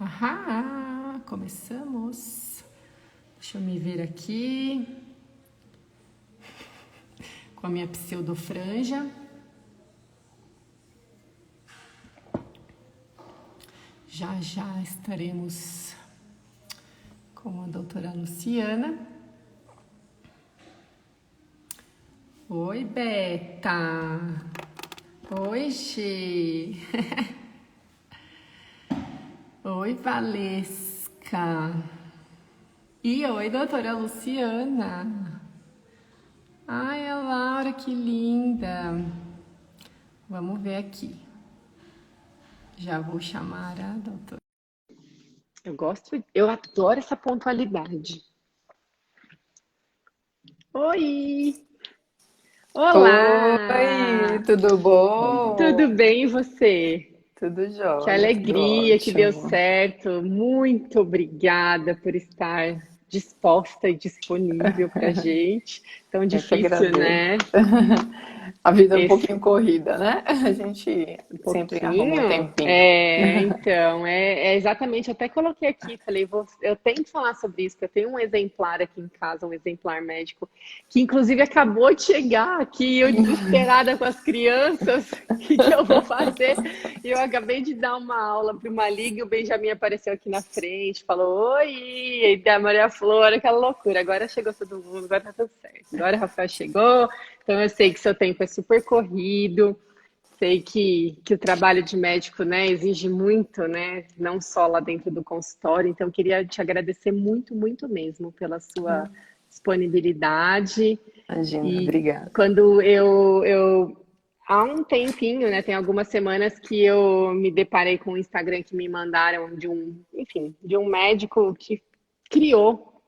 Ahá, começamos. Deixa eu me ver aqui com a minha pseudofranja. Já já estaremos com a doutora Luciana. Oi, Beta. Oi, Gi. Oi, Valesca. E oi, doutora Luciana. Ai, a Laura, que linda. Vamos ver aqui. Já vou chamar a doutora. Eu adoro essa pontualidade. Oi! Oi, Olá! tudo Tudo bom? bem e você? Tudo Que jóia, tudo alegria que deu ótimo. certo. Muito obrigada por estar disposta e disponível para gente. Tão Eu que difícil, agradeço. né? A vida é um Esse pouquinho corrida, né? A gente Um sempre arruma um pouquinho? tempinho. Então, é exatamente, até coloquei aqui, falei, eu tenho que falar sobre isso, porque eu tenho um exemplar aqui em casa, um exemplar médico, que inclusive acabou de chegar aqui, eu desesperada com as crianças, o que eu vou fazer? E eu acabei de dar uma aula para uma liga e o Benjamin apareceu aqui na frente, falou, oi, e da Maria Flor, aquela loucura, agora chegou todo mundo, agora tá tudo certo, agora o Rafael chegou, então eu sei que seu tempo é super corrido, sei que o trabalho de médico, né, exige muito, né, não só lá dentro do consultório. Então, eu queria te agradecer muito, muito mesmo pela sua disponibilidade. Imagina, E obrigada. quando há um tempinho, né, tem algumas semanas que eu me deparei com um Instagram que me mandaram enfim, de um médico que criou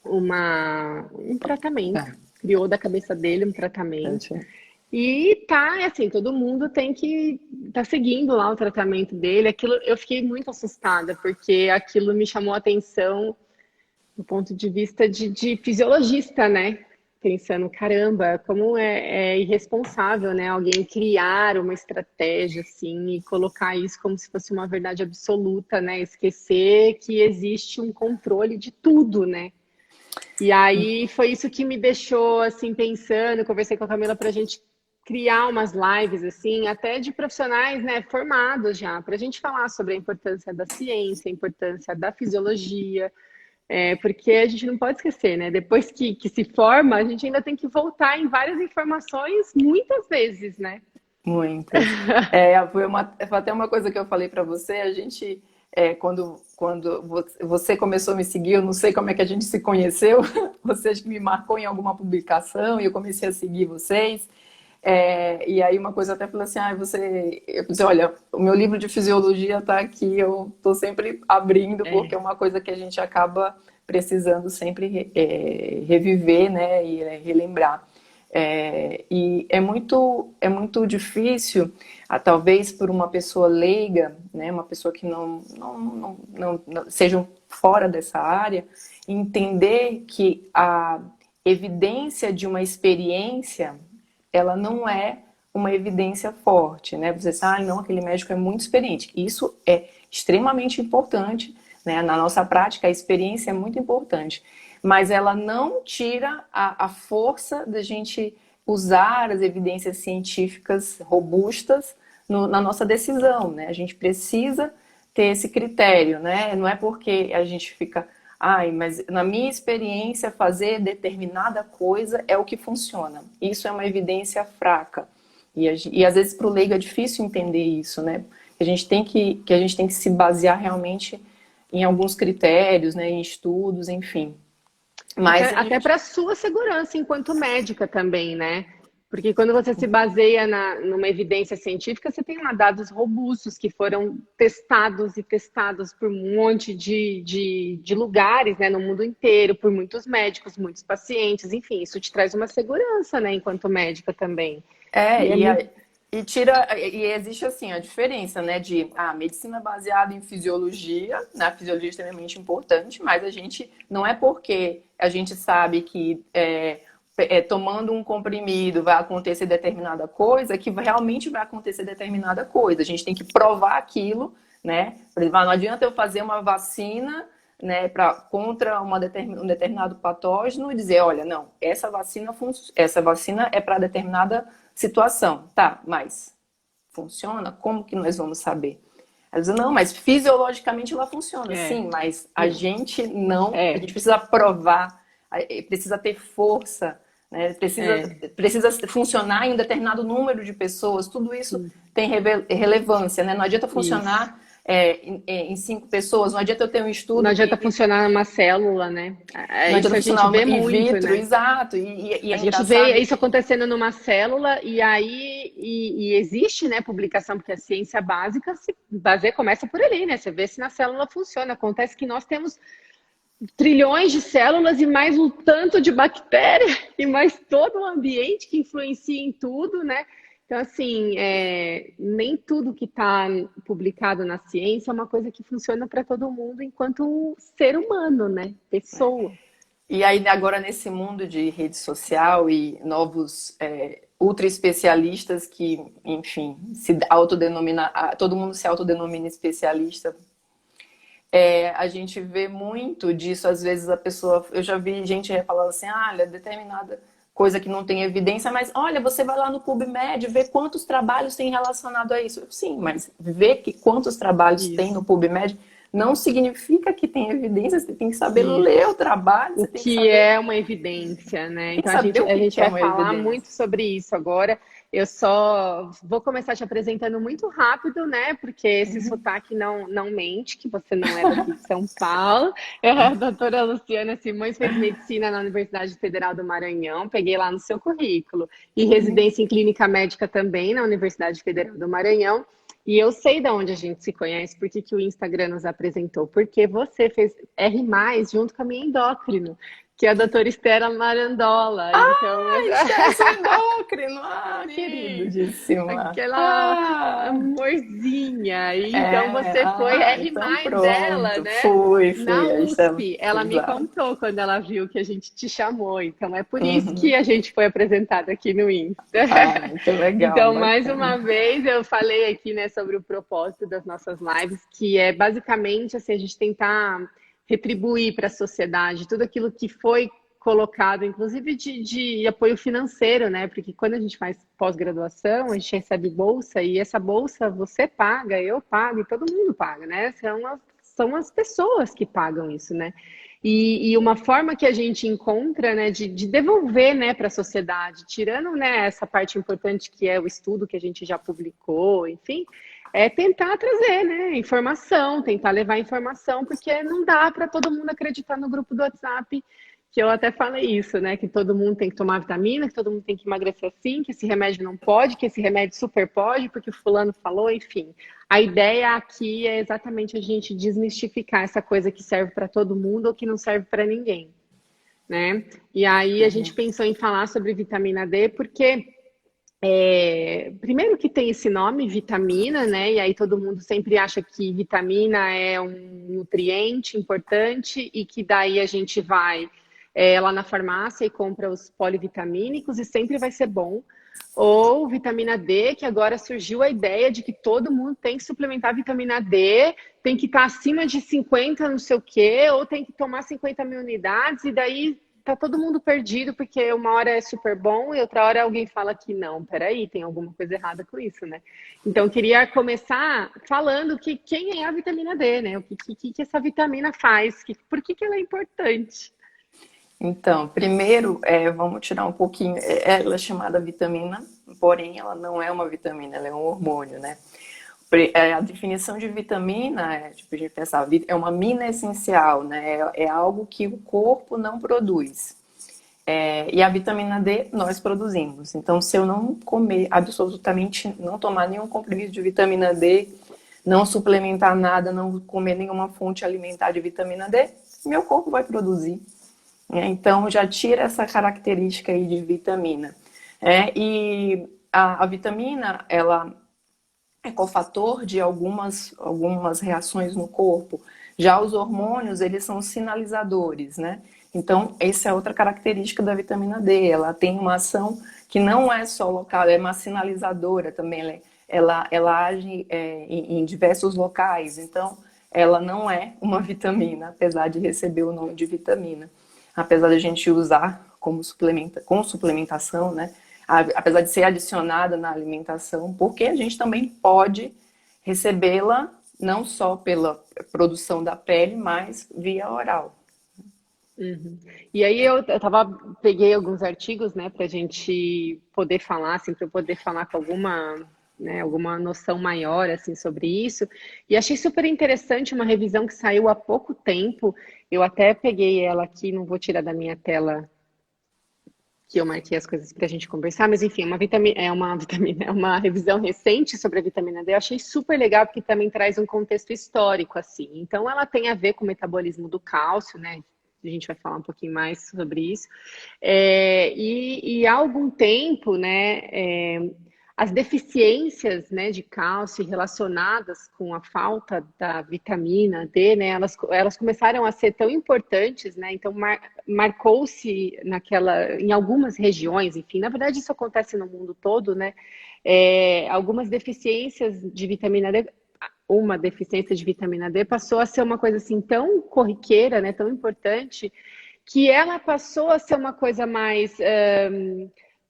um tratamento, É, criou da cabeça dele um tratamento gente, e tá, assim, todo mundo tem que tá seguindo lá o tratamento dele. Aquilo, eu fiquei muito assustada, porque aquilo me chamou a atenção do ponto de vista de fisiologista, né? Pensando, caramba, como é irresponsável, né? Alguém criar uma estratégia assim e colocar isso como se fosse uma verdade absoluta, né? Esquecer que existe um controle de tudo, né? E aí foi isso que me deixou assim pensando. Eu conversei com a Camila para a gente criar umas lives assim, até de profissionais, né, formados já, para a gente falar sobre a importância da ciência, a importância da fisiologia, porque a gente não pode esquecer, né? Depois que se forma, a gente ainda tem que voltar em várias informações muitas vezes, né? muitas. Foi até uma coisa que eu falei para você, a gente, quando você começou a me seguir, eu não sei como é que a gente se conheceu, você acho que me marcou em alguma publicação e eu comecei a seguir vocês. E aí uma coisa até falou assim, eu disse, olha, o meu livro de fisiologia está aqui, eu estou sempre abrindo, porque é É. uma coisa que a gente acaba precisando sempre reviver, né, e relembrar. E é muito difícil, talvez por uma pessoa leiga, né, uma pessoa que não seja fora dessa área, entender que a evidência de uma experiência ela não é uma evidência forte, né? Você diz, não, aquele médico é muito experiente. Isso é extremamente importante, né? Na nossa prática, a experiência é muito importante, mas ela não tira a força da gente usar as evidências científicas robustas na nossa decisão, né? A gente precisa ter esse critério, né? Não é porque a gente fica mas na minha experiência, fazer determinada coisa é o que funciona. Isso é uma evidência fraca. E às vezes para o leigo é difícil entender isso, né? Que a gente tem que se basear realmente em alguns critérios, né? Em estudos, enfim. Até, Mas a até gente para a sua segurança enquanto médica também, né? Porque quando você se baseia numa evidência científica, você tem lá dados robustos que foram testados e testados por um monte de lugares, né, no mundo inteiro, por muitos médicos, muitos pacientes, enfim, isso te traz uma segurança, né, enquanto médica também. É, E é e, muito. a- e tira, e existe assim a diferença, né, de medicina baseada em fisiologia, né, a fisiologia é extremamente importante, mas a gente não é porque a gente sabe que tomando um comprimido vai acontecer determinada coisa que realmente vai acontecer determinada coisa. A gente tem que provar aquilo, né? Por exemplo, não adianta eu fazer uma vacina, né, contra um determinado patógeno e dizer, olha, não, essa vacina é para determinada situação. Tá, mas funciona? Como que nós vamos saber? Ela diz, não, mas fisiologicamente ela funciona. É, Sim, mas a gente não, a é, gente precisa provar, precisa ter força, né? é. Precisa funcionar em um determinado número de pessoas. Tudo isso tem relevância, né? Não adianta Isso. funcionar em 5 pessoas, não adianta eu ter um Não estudo adianta que funcionar numa célula, né? não Isso adianta a gente funcionar vê in muito, vitro, né? exato. E A é gente vê engraçado. isso acontecendo numa célula e aí e existe, né, publicação, porque a ciência básica se baseia, começa por ali, né? Você vê se na célula funciona. Acontece que nós temos trilhões de células e mais um tanto de bactéria e mais todo o ambiente que influencia em tudo, né? Então, assim, nem tudo que está publicado na ciência é uma coisa que funciona para todo mundo enquanto ser humano, né? Pessoa. E aí, agora, nesse mundo de rede social e novos ultra especialistas que, enfim, todo mundo se autodenomina especialista. A gente vê muito disso, às vezes a pessoa, eu já vi gente falando assim, olha, determinada coisa que não tem evidência, mas olha, você vai lá no PubMed, vê quantos trabalhos tem relacionado a isso. Sim, mas ver que quantos trabalhos tem no Isso, PubMed não significa que tem evidência, você tem que saber ler o isso. trabalho, O você que é uma evidência, né? tem que Então saber o a que gente que é vai uma falar evidência. muito sobre isso agora. Eu só vou começar te apresentando muito rápido, né? Porque esse sotaque não mente, que você não é daqui de São Paulo. A doutora Luciana Simões fez medicina na Universidade Federal do Maranhão, peguei lá no seu currículo, e residência em clínica médica também na Universidade Federal do Maranhão. E eu sei de onde a gente se conhece, porque que o Instagram nos apresentou, porque você fez R+, junto com a minha endócrino, que é a doutora Estela Marandola. Então, Excesso endócrino, sim, queridíssima. aquela amorzinha. E então você foi Então R+, dela, pronto, né? fui, Na aí estamos, USP, ela me exato. contou quando ela viu que a gente te chamou. Então é por isso que Uhum. a gente foi apresentado aqui no Insta. Que legal, Então, mais bacana. uma vez, eu falei aqui, né, sobre o propósito das nossas lives, que é basicamente assim, a gente tentar retribuir para a sociedade tudo aquilo que foi colocado, inclusive de apoio financeiro, né? Porque quando a gente faz pós-graduação, a gente recebe bolsa e essa bolsa você paga, eu pago e todo mundo paga, né? São as pessoas que pagam isso, né? E uma forma que a gente encontra, né, de devolver, né, para a sociedade, tirando, né, essa parte importante que é o estudo que a gente já publicou, enfim, é tentar trazer, né, informação, tentar levar informação, porque não dá para todo mundo acreditar no grupo do WhatsApp, que eu até falei isso, né, que todo mundo tem que tomar vitamina, que todo mundo tem que emagrecer assim, que esse remédio não pode, que esse remédio super pode, porque o fulano falou, enfim. A ideia aqui é exatamente a gente desmistificar essa coisa que serve para todo mundo ou que não serve para ninguém, né? E aí a gente pensou em falar sobre vitamina D porque primeiro que tem esse nome, vitamina, né? E aí todo mundo sempre acha que vitamina é um nutriente importante e que daí a gente vai lá na farmácia e compra os polivitamínicos e sempre vai ser bom. Ou vitamina D, que agora surgiu a ideia de que todo mundo tem que suplementar vitamina D, tem que estar acima de 50, não sei o quê, ou tem que tomar 50 mil unidades, e daí tá todo mundo perdido, porque uma hora é super bom e outra hora alguém fala que não, peraí, tem alguma coisa errada com isso, né? Então, eu queria começar falando que quem é a vitamina D, né? O que essa vitamina faz, por que ela é importante? Então, primeiro, vamos tirar um pouquinho. Ela é chamada vitamina, porém, ela não é uma vitamina, ela é um hormônio, né? A definição de vitamina, tipo, a gente pensar, é uma mina essencial, né? É algo que o corpo não produz. E a vitamina D nós produzimos. Então, se eu não comer absolutamente, não tomar nenhum comprimido de vitamina D, não suplementar nada, não comer nenhuma fonte alimentar de vitamina D, meu corpo vai produzir. Então, já tira essa característica aí de vitamina. E a vitamina, ela é cofator de algumas reações no corpo. Já os hormônios, eles são sinalizadores, né? Então, essa é outra característica da vitamina D. Ela tem uma ação que não é só local, é uma sinalizadora também. ela age em diversos locais, então ela não é uma vitamina, apesar de receber o nome de vitamina. Apesar de a gente usar como com suplementação, né? Apesar de ser adicionada na alimentação, porque a gente também pode recebê-la não só pela produção da pele, mas via oral. Uhum. E aí peguei alguns artigos, né, para a gente poder falar, assim, para eu poder falar com alguma, né, alguma noção maior, assim, sobre isso. E achei super interessante uma revisão que saiu há pouco tempo. Eu até peguei ela aqui, não vou tirar da minha tela que eu marquei as coisas para a gente conversar, mas enfim, é uma revisão recente sobre a vitamina D. Eu achei super legal porque também traz um contexto histórico, assim. Então, ela tem a ver com o metabolismo do cálcio, né? A gente vai falar um pouquinho mais sobre isso. E há algum tempo, né, as deficiências, né, de cálcio relacionadas com a falta da vitamina D, né, elas começaram a ser tão importantes, né, então marcou-se em algumas regiões, enfim, na verdade isso acontece no mundo todo, né, algumas deficiências de vitamina D, uma deficiência de vitamina D passou a ser uma coisa assim tão corriqueira, né, tão importante, que ela passou a ser uma coisa mais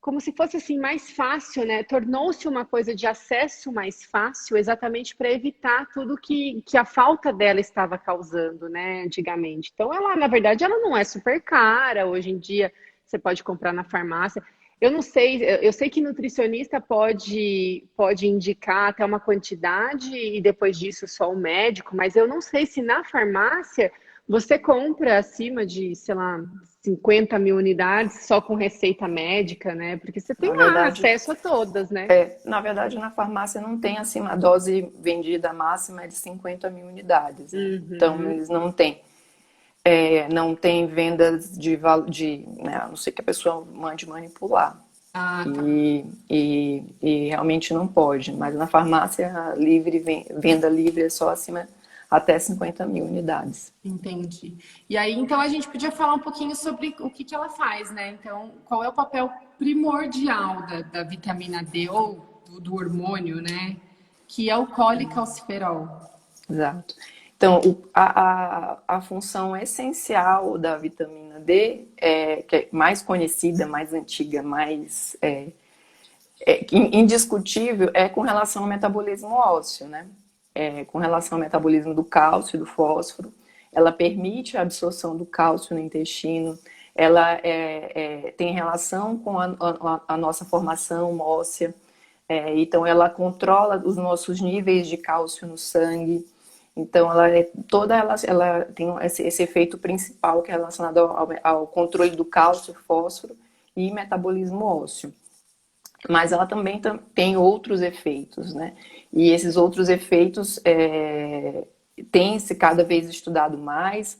como se fosse assim mais fácil, né? Tornou-se uma coisa de acesso mais fácil, exatamente para evitar tudo que a falta dela estava causando, né? Antigamente. Então, ela, na verdade, ela não é super cara. Hoje em dia, você pode comprar na farmácia. Eu não sei, eu sei que nutricionista pode indicar até uma quantidade e depois disso só o médico, mas eu não sei se na farmácia você compra acima de, sei lá, 50 mil unidades só com receita médica, né? Porque você tem Na lá verdade, acesso a todas, né? na farmácia não tem assim, a dose vendida máxima é de 50 mil unidades, né? Então, Uhum. eles não tem vendas né, a não ser que a pessoa mande manipular. Ah, tá. E realmente não pode. Mas na farmácia livre, venda livre é só acima até 50 mil unidades. Entendi. E aí, então, a gente podia falar um pouquinho sobre o que ela faz, né? Então, qual é o papel primordial da vitamina D ou do hormônio, né? Que é o colecalciferol. Exato. Então, a função essencial da vitamina D, que é mais conhecida, mais antiga, mais indiscutível, é com relação ao metabolismo ósseo, né? Com relação ao metabolismo do cálcio e do fósforo. Ela permite a absorção do cálcio no intestino, ela tem relação com a nossa formação óssea, então ela controla os nossos níveis de cálcio no sangue. Então ela tem esse efeito principal que é relacionado ao controle do cálcio, fósforo e metabolismo ósseo. Mas ela também tem outros efeitos, né? E esses outros efeitos têm se cada vez estudado mais,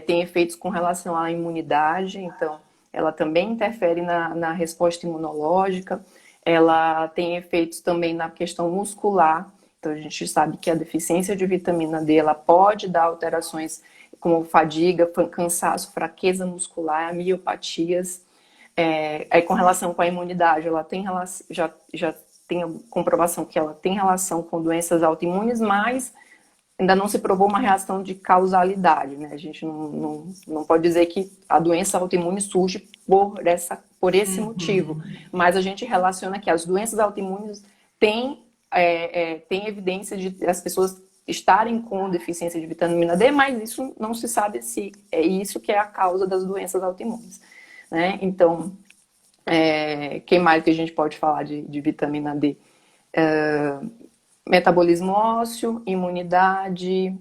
tem efeitos com relação à imunidade, então ela também interfere na resposta imunológica, ela tem efeitos também na questão muscular, então a gente sabe que a deficiência de vitamina D ela pode dar alterações como fadiga, cansaço, fraqueza muscular, miopatias. Com relação com a imunidade, ela tem já tem comprovação que ela tem relação com doenças autoimunes, mas ainda não se provou uma reação de causalidade, né? A gente não pode dizer que a doença autoimune surge por esse motivo, mas a gente relaciona que as doenças autoimunes têm evidência de as pessoas estarem com deficiência de vitamina D, mas isso não se sabe se é isso que é a causa das doenças autoimunes. Né? Então, quem mais que a gente pode falar de vitamina D? Metabolismo ósseo, imunidade.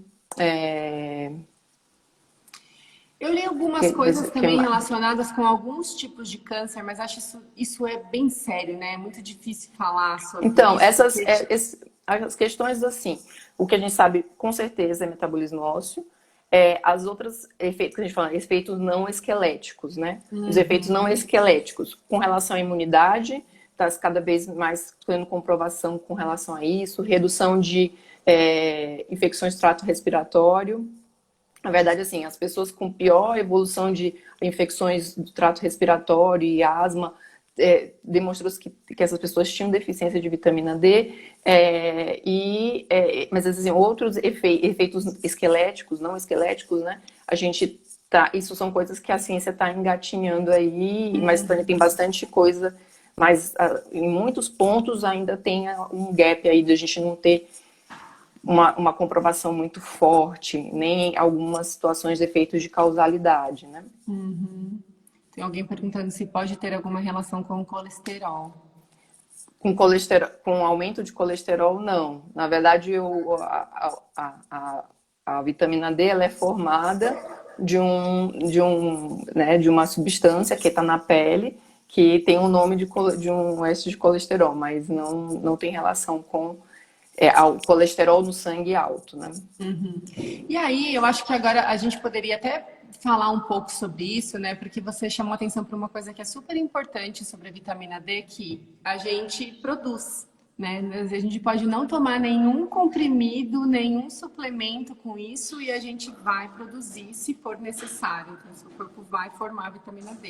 Eu li algumas coisas Que também mais? relacionadas com alguns tipos de câncer, mas acho isso é bem sério, né? É muito difícil falar sobre Então, isso, porque as questões assim, o que a gente sabe com certeza é metabolismo ósseo, as outras efeitos que a gente fala, efeitos não esqueléticos, né? Os efeitos não esqueléticos com relação à imunidade, está cada vez mais tendo comprovação com relação a isso, redução de infecções do trato respiratório. Na verdade, assim, as pessoas com pior evolução de infecções do trato respiratório e asma demonstrou que essas pessoas tinham deficiência de vitamina D, mas assim, outros efeitos esqueléticos, não esqueléticos, né? Isso são coisas que a ciência está engatinhando aí, mas também tem bastante coisa, mas em muitos pontos ainda tem um gap aí de a gente não ter uma comprovação muito forte, nem algumas situações de efeitos de causalidade, né? Uhum. Tem alguém perguntando se pode ter alguma relação com o colesterol. Com aumento de colesterol, não. Na verdade, a vitamina D ela é formada de uma substância que está na pele, que tem o nome de um écido de colesterol, mas não tem relação com o colesterol no sangue alto, né? Uhum. E aí, eu acho que agora a gente poderia até falar um pouco sobre isso, né? Porque você chamou atenção para uma coisa que é super importante sobre a vitamina D, que a gente produz, né? A gente pode não tomar nenhum comprimido, nenhum suplemento com isso e a gente vai produzir se for necessário. Então, o seu corpo vai formar a vitamina D.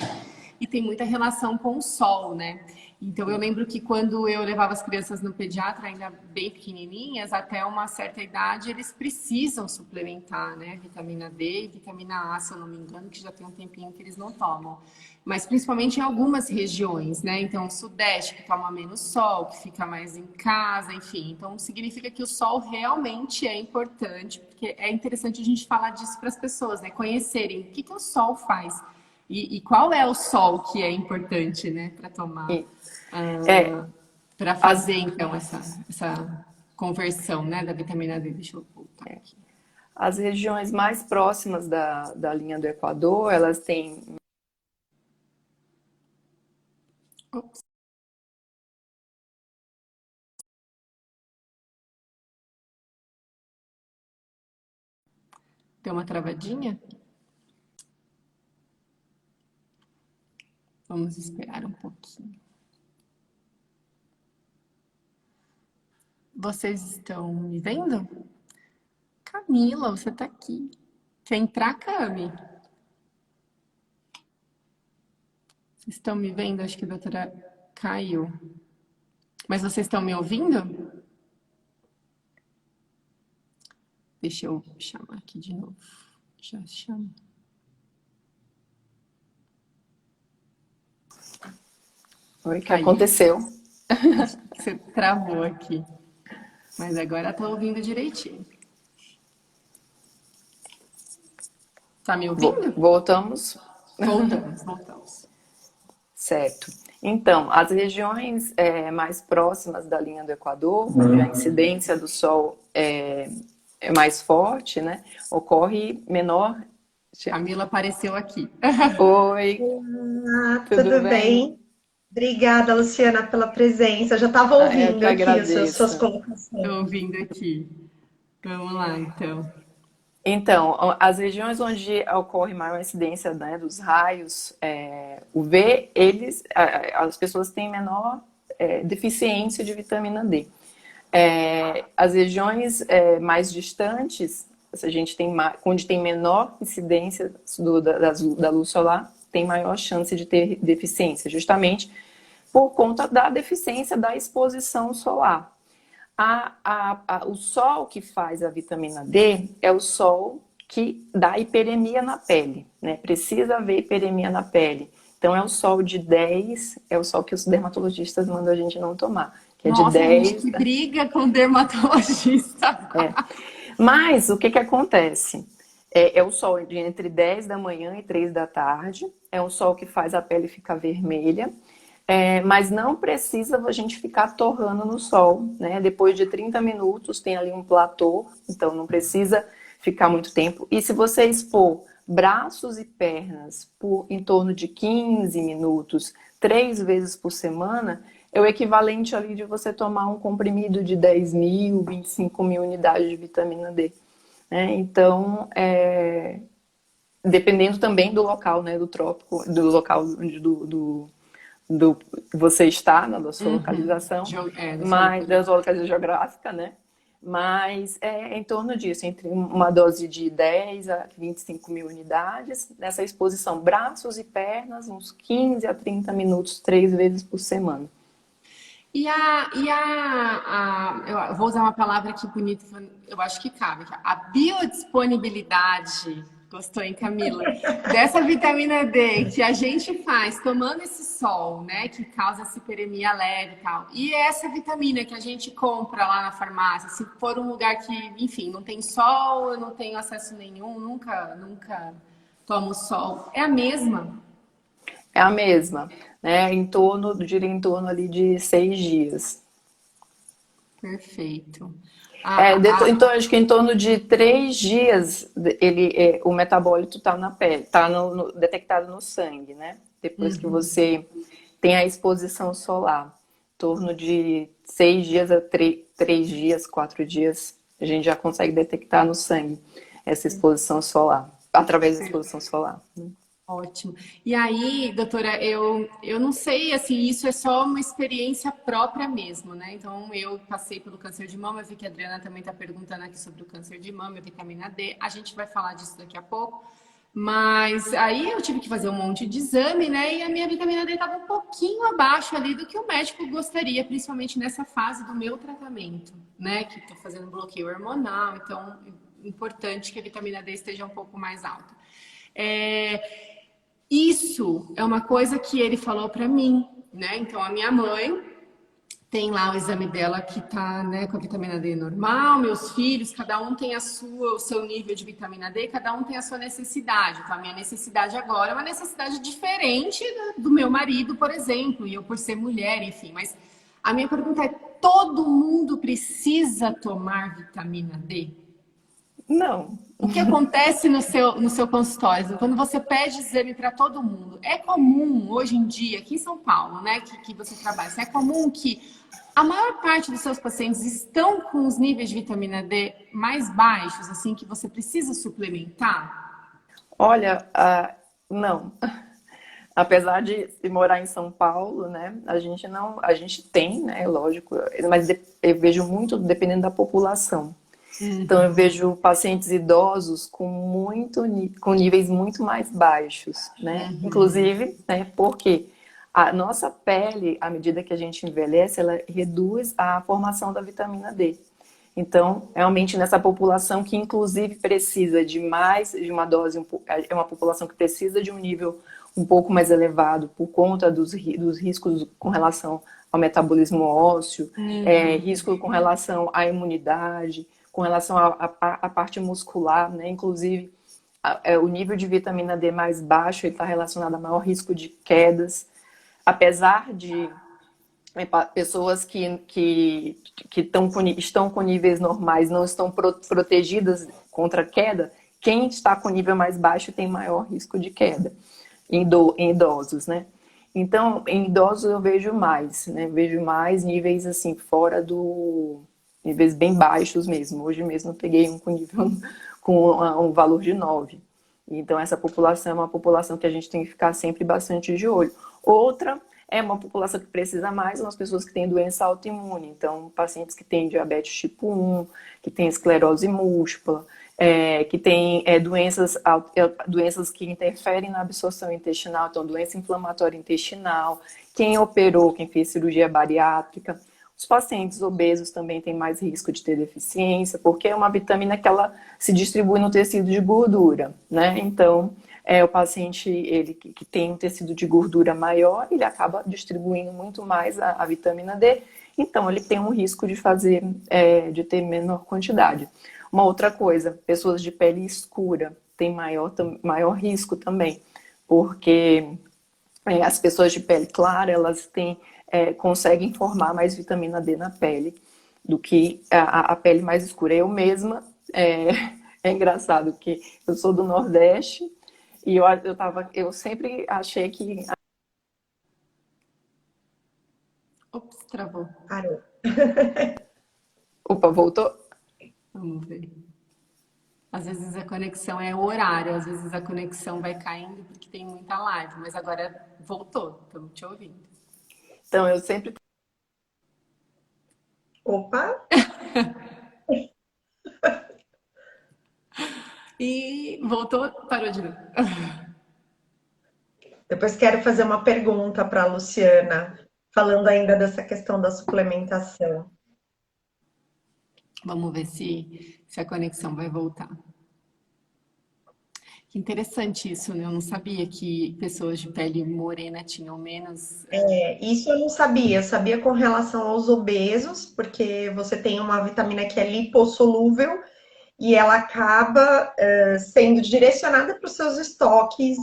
E tem muita relação com o sol, né? Então, eu lembro que quando eu levava as crianças no pediatra, ainda bem pequenininhas, até uma certa idade, eles precisam suplementar, né? Vitamina D e vitamina A, se eu não me engano, que já tem um tempinho que eles não tomam. Mas principalmente em algumas regiões, né? Então, o Sudeste, que toma menos sol, que fica mais em casa, enfim. Então, significa que o sol realmente é importante, porque é interessante a gente falar disso para as pessoas, né? Conhecerem o que o sol faz. E qual é o sol que é importante, né, para tomar, para As, fazer, então, essa conversão, né, da vitamina D. Deixa eu voltar aqui. as regiões mais próximas da linha do Equador, elas têm... Ops. Deu uma travadinha? Vamos esperar um pouquinho. Vocês estão me vendo? Camila, você está aqui. Quer entrar, Cami? Vocês estão me vendo? Acho que a doutora caiu. Mas vocês estão me ouvindo? Deixa eu chamar aqui de novo. Já chamo. Oi, o que aconteceu? Acho que você travou aqui. Mas agora estou ouvindo direitinho. Tá me ouvindo? Voltamos? Voltamos. Certo. Então, as regiões mais próximas da linha do Equador, onde a incidência do sol é mais forte, né? Ocorre menor... Camila apareceu aqui. Oi, Tudo bem? Obrigada, Luciana, pela presença. Eu já estava eu ouvindo que aqui as suas agradeço. colocações. Estou ouvindo aqui. Vamos lá, então. Então, as regiões onde ocorre maior incidência, né, dos raios UV, as pessoas têm menor deficiência de vitamina D. As regiões mais distantes, a gente tem onde tem menor incidência da luz solar, tem maior chance de ter deficiência, justamente por conta da deficiência da exposição solar. O sol que faz a vitamina D é o sol que dá hiperemia na pele, né? Precisa haver hiperemia na pele. Então é o sol de 10, é o sol que os dermatologistas mandam a gente não tomar, que é de 10. Gente, que briga com o dermatologista. Mas o que acontece? É o sol de entre 10 da manhã e 3 da tarde, é um sol que faz a pele ficar vermelha. Mas não precisa a gente ficar torrando no sol, né? Depois de 30 minutos tem ali um platô, então não precisa ficar muito tempo. E se você expor braços e pernas por em torno de 15 minutos, 3 vezes por semana, é o equivalente ali de você tomar um comprimido de 10.000, 25.000 unidades de vitamina D. Né? Então, dependendo também do local, né? Do trópico, do local você está, na sua localização, mas da sua localização geográfica, né? Mas é em torno disso, entre uma dose de 10 a 25 mil unidades, nessa exposição, braços e pernas, uns 15 a 30 minutos, 3 vezes por semana. Eu vou usar uma palavra aqui bonita, eu acho que cabe. A biodisponibilidade, gostou, hein, Camila? Dessa vitamina D que a gente faz tomando esse sol, né, que causa essa hiperemia leve e tal. E essa vitamina que a gente compra lá na farmácia, se for um lugar que, enfim, não tem sol, eu não tenho acesso nenhum, nunca tomo sol, é a mesma? É a mesma, né? Diria em torno ali de 6 dias. Perfeito. Então, acho que em torno de 3 dias o metabólito está na pele, está detectado no sangue, né? Depois que você tem a exposição solar. Em torno de 6 dias a 3 dias, 4 dias, a gente já consegue detectar no sangue essa exposição solar, através da exposição solar, né? Ótimo. E aí, doutora, eu não sei, assim, isso é só uma experiência própria mesmo, né? Então, eu passei pelo câncer de mama, eu vi que a Adriana também está perguntando aqui sobre o câncer de mama, a vitamina D. A gente vai falar disso daqui a pouco. Mas aí eu tive que fazer um monte de exame, né? E a minha vitamina D estava um pouquinho abaixo ali do que o médico gostaria, principalmente nessa fase do meu tratamento, né? Que estou fazendo bloqueio hormonal, então é importante que a vitamina D esteja um pouco mais alta. Isso é uma coisa que ele falou para mim, né? Então a minha mãe tem lá o exame dela que tá, né, com a vitamina D normal, meus filhos, cada um tem o seu nível de vitamina D, cada um tem a sua necessidade. Então a minha necessidade agora é uma necessidade diferente do meu marido, por exemplo, e eu por ser mulher, enfim. Mas a minha pergunta é: todo mundo precisa tomar vitamina D? Não. O que acontece no seu consultório? Quando você pede exame para todo mundo, é comum hoje em dia, aqui em São Paulo, né, que você trabalha, é comum que a maior parte dos seus pacientes estão com os níveis de vitamina D mais baixos, assim, que você precisa suplementar? Olha, não. Apesar de morar em São Paulo, né, a gente tem, né, lógico, mas eu vejo muito dependendo da população. Então eu vejo pacientes idosos com níveis muito mais baixos, né? Inclusive, né, porque a nossa pele, à medida que a gente envelhece, ela reduz a formação da vitamina D. Então, realmente nessa população que inclusive precisa de uma dose, é uma população que precisa de um nível um pouco mais elevado por conta dos riscos com relação ao metabolismo ósseo, risco com relação à imunidade, com relação à parte muscular, né? Inclusive, o nível de vitamina D mais baixo está relacionado a maior risco de quedas. Apesar de pessoas que estão com níveis normais não estão protegidas contra queda, quem está com nível mais baixo tem maior risco de queda em idosos, né? Então, em idosos eu vejo mais, né? Vejo mais níveis assim, níveis bem baixos mesmo. Hoje mesmo eu peguei um com nível com um valor de 9. Então, essa população é uma população que a gente tem que ficar sempre bastante de olho. Outra é uma população que precisa mais, são as pessoas que têm doença autoimune. Então, pacientes que têm diabetes tipo 1, que têm esclerose múltipla, que têm doenças que interferem na absorção intestinal, então doença inflamatória intestinal, quem operou, quem fez cirurgia bariátrica. Os pacientes obesos também têm mais risco de ter deficiência, porque é uma vitamina que ela se distribui no tecido de gordura, né? Então, o paciente ele que tem um tecido de gordura maior, ele acaba distribuindo muito mais a vitamina D, então ele tem um risco de ter menor quantidade. Uma outra coisa, pessoas de pele escura têm maior risco também, porque as pessoas de pele clara, elas conseguem formar mais vitamina D na pele do que a pele mais escura. Eu mesma, é engraçado que eu sou do Nordeste e eu sempre achei que... Ops, travou. Parou. Opa, voltou? Vamos ver. Às vezes a conexão é o horário, às vezes a conexão vai caindo porque tem muita live, mas agora voltou, estamos te ouvindo. Então, eu sempre... Opa! E voltou, parou de novo. Depois quero fazer uma pergunta para a Luciana, falando ainda dessa questão da suplementação. Vamos ver se a conexão vai voltar. Que interessante isso, né? Eu não sabia que pessoas de pele morena tinham menos. Isso eu não sabia, eu sabia com relação aos obesos, porque você tem uma vitamina que é lipossolúvel e ela acaba sendo direcionada para os seus estoques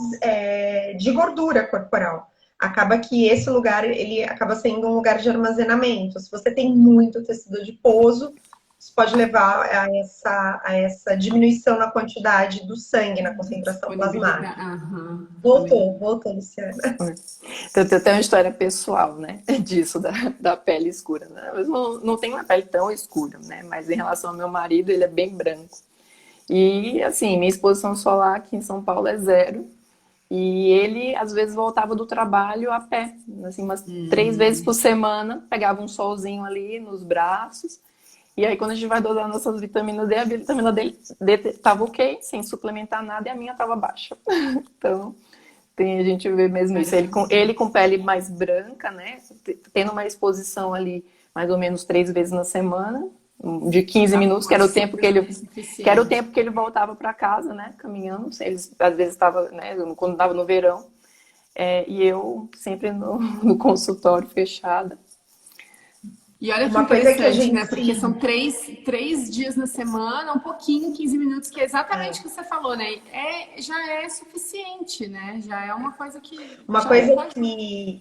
de gordura corporal. Acaba que esse lugar, ele acaba sendo um lugar de armazenamento. Se você tem muito tecido adiposo, isso pode levar a essa diminuição na quantidade do sangue, na concentração plasmática. Aham. Voltou, Luciana. Então, tem até uma história pessoal, né? Disso, da pele escura. Né? Eu não tenho uma pele tão escura, né? Mas em relação ao meu marido, ele é bem branco. E, assim, minha exposição solar aqui em São Paulo é zero. E ele, às vezes, voltava do trabalho a pé. Assim, umas 3 vezes por semana, pegava um solzinho ali nos braços. E aí, quando a gente vai dosar nossas vitaminas D, a vitamina D estava ok, sem suplementar nada, e a minha estava baixa. Então, a gente vê mesmo isso. Ele com pele mais branca, né? Tendo uma exposição ali, mais ou menos 3 vezes na semana, de 15 minutos, que era o tempo que ele voltava para casa, né? Caminhando. Eles, às vezes, estava, né? Quando estava no verão. E eu sempre no consultório fechada. E olha que interessante, né? Porque são 3 dias na semana, um pouquinho, 15 minutos, que é exatamente o que você falou, né? Já é suficiente, né? Já é uma coisa que... Uma coisa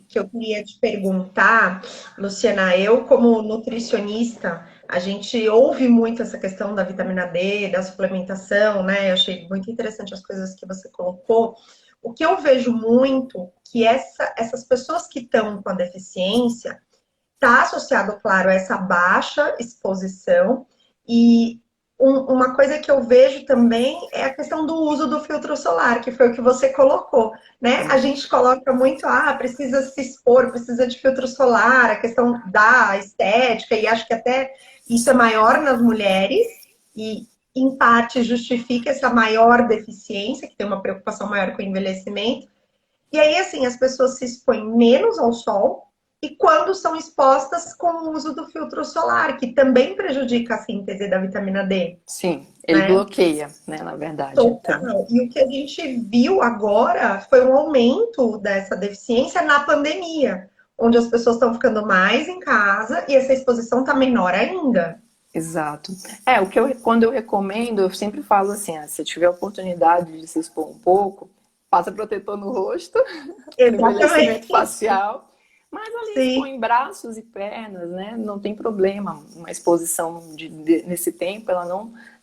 que eu queria te perguntar, Luciana, eu como nutricionista, a gente ouve muito essa questão da vitamina D, da suplementação, né? Eu achei muito interessante as coisas que você colocou. O que eu vejo muito que essas pessoas que estão com a deficiência está associado, claro, a essa baixa exposição e uma coisa que eu vejo também é a questão do uso do filtro solar, que foi o que você colocou, né? A gente coloca muito, precisa se expor, precisa de filtro solar, a questão da estética, e acho que até isso é maior nas mulheres, e em parte justifica essa maior deficiência, que tem uma preocupação maior com o envelhecimento. E aí, assim, as pessoas se expõem menos ao sol, e quando são expostas com o uso do filtro solar, que também prejudica a síntese da vitamina D. Sim, ele bloqueia, né, na verdade. Total. Então. E o que a gente viu agora foi um aumento dessa deficiência na pandemia, onde as pessoas estão ficando mais em casa e essa exposição está menor ainda. Exato. Quando eu recomendo, eu sempre falo assim, se você tiver a oportunidade de se expor um pouco, passa protetor no rosto, envelhecimento facial, mas ali expõe em braços e pernas, né? Não tem problema. Uma exposição nesse tempo, ela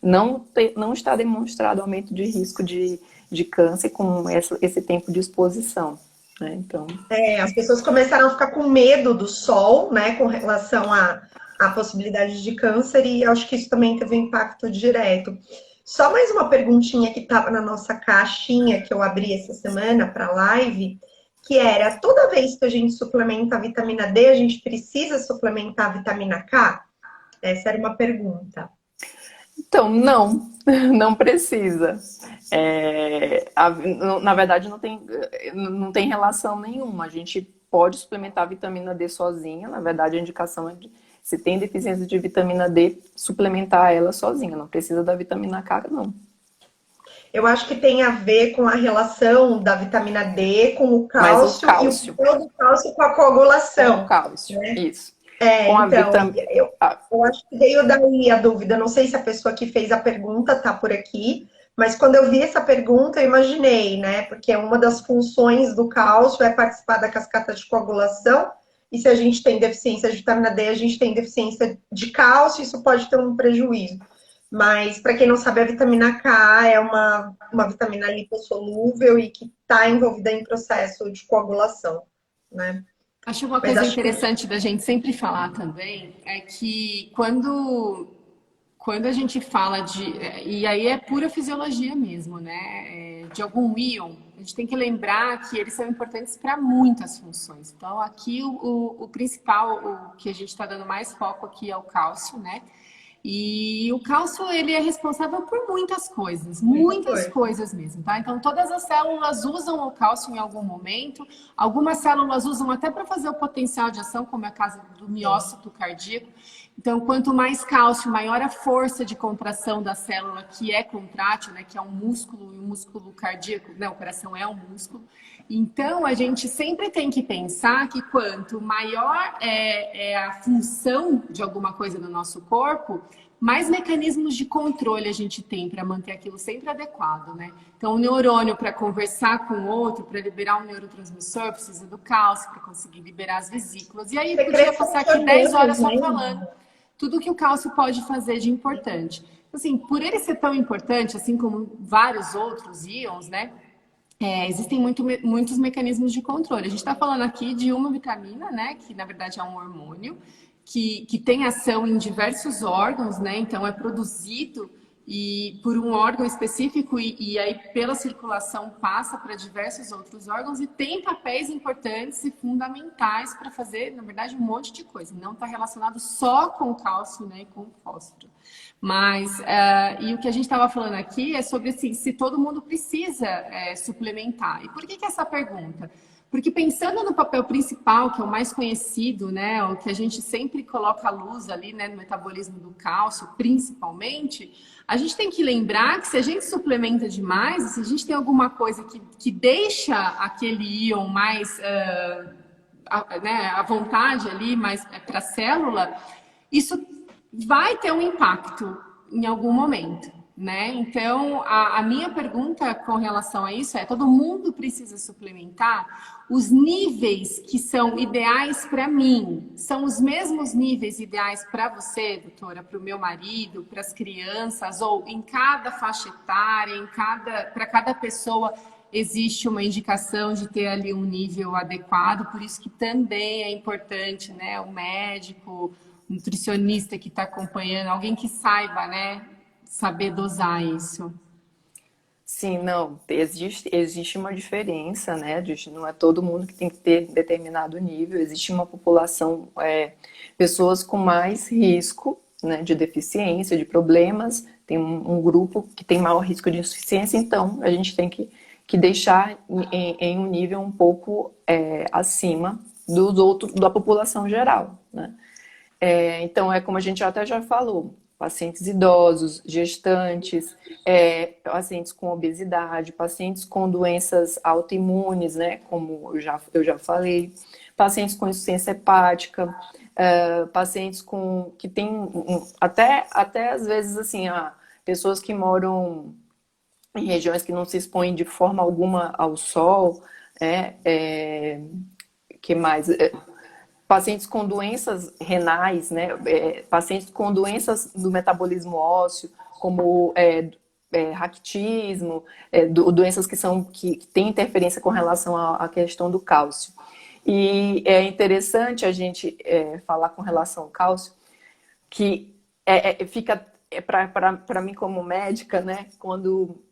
não está demonstrado aumento de risco de câncer com esse tempo de exposição. Né? Então... as pessoas começaram a ficar com medo do sol, né? Com relação à possibilidade de câncer, e acho que isso também teve um impacto direto. Só mais uma perguntinha que estava na nossa caixinha que eu abri essa semana para a live, que era, toda vez que a gente suplementa a vitamina D, a gente precisa suplementar a vitamina K? Essa era uma pergunta. Então, não precisa. Na verdade, não tem relação nenhuma. A gente pode suplementar a vitamina D sozinha. Na verdade, a indicação é se tem deficiência de vitamina D, suplementar ela sozinha. Não precisa da vitamina K, não. Eu acho que tem a ver com a relação da vitamina D com o cálcio, e o papel do cálcio com a coagulação. Com o cálcio, né? Isso. Eu acho que veio daí a dúvida. Não sei se a pessoa que fez a pergunta está por aqui, mas quando eu vi essa pergunta, eu imaginei, né? Porque uma das funções do cálcio é participar da cascata de coagulação, e se a gente tem deficiência de vitamina D, a gente tem deficiência de cálcio, isso pode ter um prejuízo. Mas, para quem não sabe, a vitamina K é uma vitamina lipossolúvel e que está envolvida em processo de coagulação, né? Acho uma coisa interessante da gente sempre falar também é que quando a gente fala e aí é pura fisiologia mesmo, né? De algum íon, a gente tem que lembrar que eles são importantes para muitas funções. Então, aqui o principal, o que a gente está dando mais foco aqui é o cálcio, né? E o cálcio, ele é responsável por muitas coisas, Muita muitas coisa. coisas mesmo, tá? Então, todas as células usam o cálcio em algum momento, algumas células usam até para fazer o potencial de ação, como é o caso do miócito cardíaco. Então, quanto mais cálcio, maior a força de contração da célula que é contrátil, né? Que é um músculo, e o músculo cardíaco, né? O coração é um músculo. Então, a gente sempre tem que pensar que quanto maior é a função de alguma coisa no nosso corpo, mais mecanismos de controle a gente tem para manter aquilo sempre adequado, né? Então, o neurônio, para conversar com o outro, para liberar um neurotransmissor, precisa do cálcio para conseguir liberar as vesículas. E aí, podia passar aqui 10 horas só falando tudo que o cálcio pode fazer de importante. Assim, por ele ser tão importante, assim como vários outros íons, né? Existem muitos mecanismos de controle. A gente está falando aqui de uma vitamina, né? Que na verdade é um hormônio, que tem ação em diversos órgãos, né? Então é produzido por um órgão específico e aí pela circulação passa para diversos outros órgãos e tem papéis importantes e fundamentais para fazer, na verdade, um monte de coisa. Não está relacionado só com o cálcio, né? E com o fósforo. Mas, e o que a gente estava falando aqui é sobre assim, se todo mundo precisa suplementar. E por que essa pergunta? Porque pensando no papel principal, que é o mais conhecido, né, o que a gente sempre coloca a luz ali, né, no metabolismo do cálcio, principalmente, a gente tem que lembrar que se a gente suplementa demais, se a gente tem alguma coisa que deixa aquele íon mais, né, à vontade ali, mais para a célula, isso vai ter um impacto em algum momento, né? Então, a minha pergunta com relação a isso é: todo mundo precisa suplementar? Os níveis que são ideais para mim são os mesmos níveis ideais para você, doutora, para o meu marido, para as crianças, ou em cada faixa etária, para cada pessoa existe uma indicação de ter ali um nível adequado, por isso que também é importante, né, o médico, nutricionista que está acompanhando, alguém que saiba, né, saber dosar isso. Sim, não, existe uma diferença, né? Não é todo mundo que tem que ter determinado nível, existe uma população, pessoas com mais risco, né, de deficiência, de problemas, tem um grupo que tem maior risco de insuficiência, então a gente tem que deixar em um nível um pouco acima dos outros, da população geral, né? Então, como a gente até já falou, pacientes idosos, gestantes, pacientes com obesidade, pacientes com doenças autoimunes, né, como eu já falei, pacientes com insuficiência hepática, pacientes que têm, até às vezes, assim, pessoas que moram em regiões que não se expõem de forma alguma ao sol, que mais? Pacientes com doenças renais, né? Pacientes com doenças do metabolismo ósseo, como raquitismo, doenças que têm interferência com relação à questão do cálcio. E é interessante a gente falar com relação ao cálcio, que fica, para mim como médica, né? Quando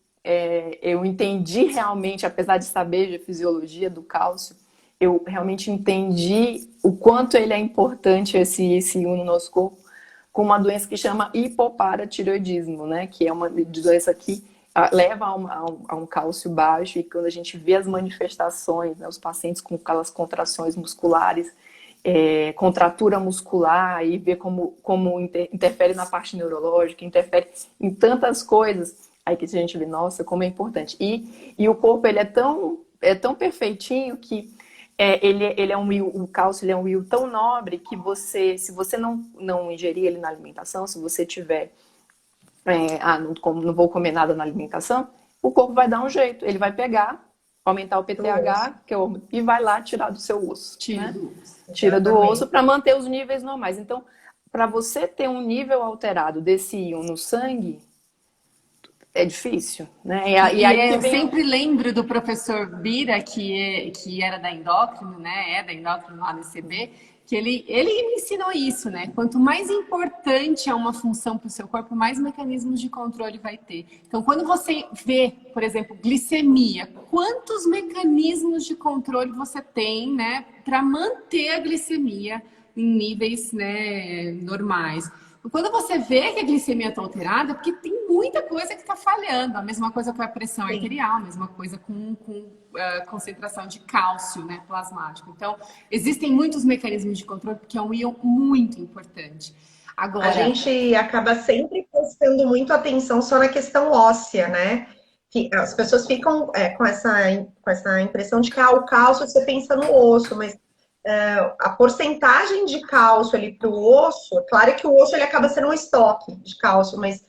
eu entendi realmente, apesar de saber de fisiologia do cálcio, eu realmente entendi o quanto ele é importante, esse íon no nosso corpo, com uma doença que chama hipoparatireoidismo, né? Que é uma doença que leva a um cálcio baixo, e quando a gente vê as manifestações, né, os pacientes com aquelas contrações musculares, contratura muscular, e vê como interfere na parte neurológica, interfere em tantas coisas, aí que a gente vê, nossa, como é importante. E o corpo, ele é tão perfeitinho que ele é o cálcio, ele é um íon tão nobre que se você não ingerir ele na alimentação, se você tiver, não vou comer nada na alimentação, o corpo vai dar um jeito, ele vai pegar, aumentar o PTH, e vai lá tirar do seu osso. Tira do osso para manter os níveis normais. Então, para você ter um nível alterado desse íon no sangue, é difícil, né? E aí eu sempre lembro do professor Bira, que era da endócrino, né? É da endócrino lá no ICB, que ele me ensinou isso, né? Quanto mais importante é uma função para o seu corpo, mais mecanismos de controle vai ter. Então, quando você vê, por exemplo, glicemia, quantos mecanismos de controle você tem, né? Para manter a glicemia em níveis, né, normais. Quando você vê que a glicemia está alterada, é porque tem muita coisa que está falhando. A mesma coisa com a pressão arterial, a mesma coisa com concentração de cálcio, né, plasmático. Então, existem muitos mecanismos de controle, porque é um íon muito importante. Agora, a gente acaba sempre prestando muito atenção só na questão óssea, né? As pessoas ficam com essa impressão de que o cálcio você pensa no osso, mas a porcentagem de cálcio ali para o osso, claro que o osso ele acaba sendo um estoque de cálcio, mas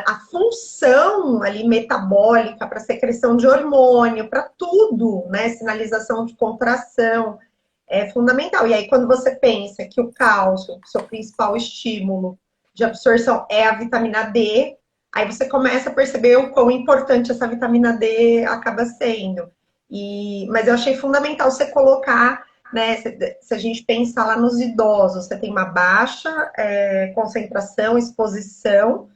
a função ali metabólica para secreção de hormônio, para tudo, né? Sinalização de contração é fundamental. E aí, quando você pensa que o cálcio, seu principal estímulo de absorção é a vitamina D, aí você começa a perceber o quão importante essa vitamina D acaba sendo. Mas eu achei fundamental você colocar, né? Se a gente pensar lá nos idosos, você tem uma baixa concentração, exposição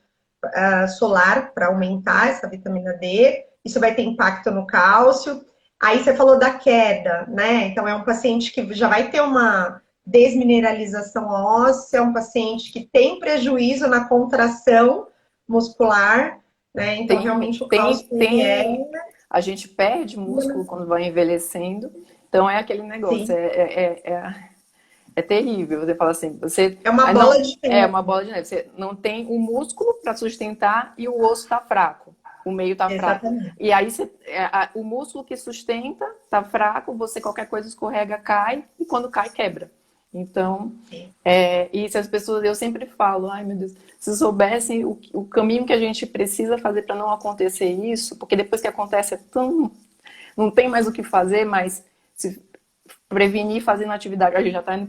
solar para aumentar essa vitamina D, isso vai ter impacto no cálcio. Aí você falou da queda, né? Então é um paciente que já vai ter uma desmineralização óssea, é um paciente que tem prejuízo na contração muscular, né? Então realmente o cálcio a gente perde músculo quando vai envelhecendo, então é aquele negócio, é terrível. Você fala assim, é uma bola de neve. É uma bola de neve. Você não tem o músculo para sustentar e o osso está fraco. O meio está fraco. E aí o músculo que sustenta está fraco, você qualquer coisa escorrega, cai, e quando cai, quebra. Então, e se as pessoas, eu sempre falo, ai meu Deus, se soubessem o caminho que a gente precisa fazer para não acontecer isso, porque depois que acontece não tem mais o que fazer, mas se prevenir fazendo atividade, a gente já está indo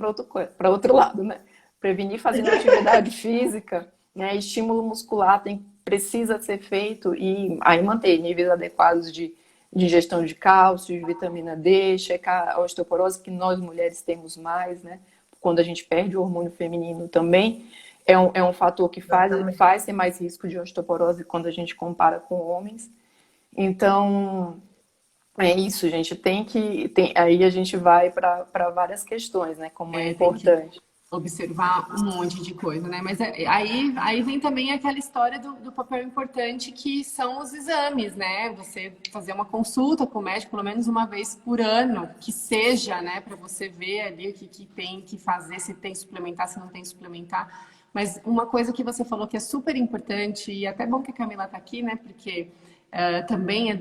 para outro lado, né? Prevenir fazendo atividade física, né? Estímulo muscular precisa ser feito e aí manter níveis adequados de ingestão de cálcio, de vitamina D, checar a osteoporose, que nós mulheres temos mais, né? Quando a gente perde o hormônio feminino também, é um fator que faz ter mais risco de osteoporose quando a gente compara com homens. Então, é isso, gente. Aí a gente vai para várias questões, né? Como é importante. Observar um monte de coisa, né? Mas aí vem também aquela história do papel importante que são os exames, né? Você fazer uma consulta com o médico pelo menos uma vez por ano, que seja, né? Para você ver ali o que tem que fazer, se tem suplementar, se não tem suplementar. Mas uma coisa que você falou que é super importante, e até bom que a Camila tá aqui, né? Porque também é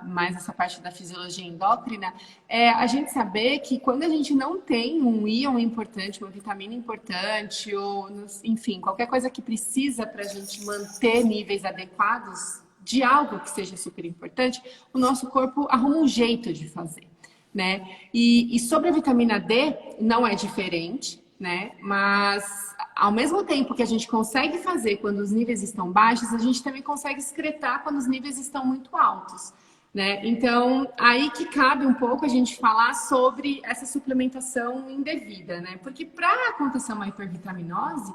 mais essa parte da fisiologia endócrina, é a gente saber que quando a gente não tem um íon importante, uma vitamina importante, ou enfim, qualquer coisa que precisa para a gente manter níveis adequados de algo que seja super importante, o nosso corpo arruma um jeito de fazer, né? E sobre a vitamina D, não é diferente, né? Mas ao mesmo tempo que a gente consegue fazer quando os níveis estão baixos, a gente também consegue excretar quando os níveis estão muito altos, né? Então, aí que cabe um pouco a gente falar sobre essa suplementação indevida, né? Porque para acontecer uma hipervitaminose,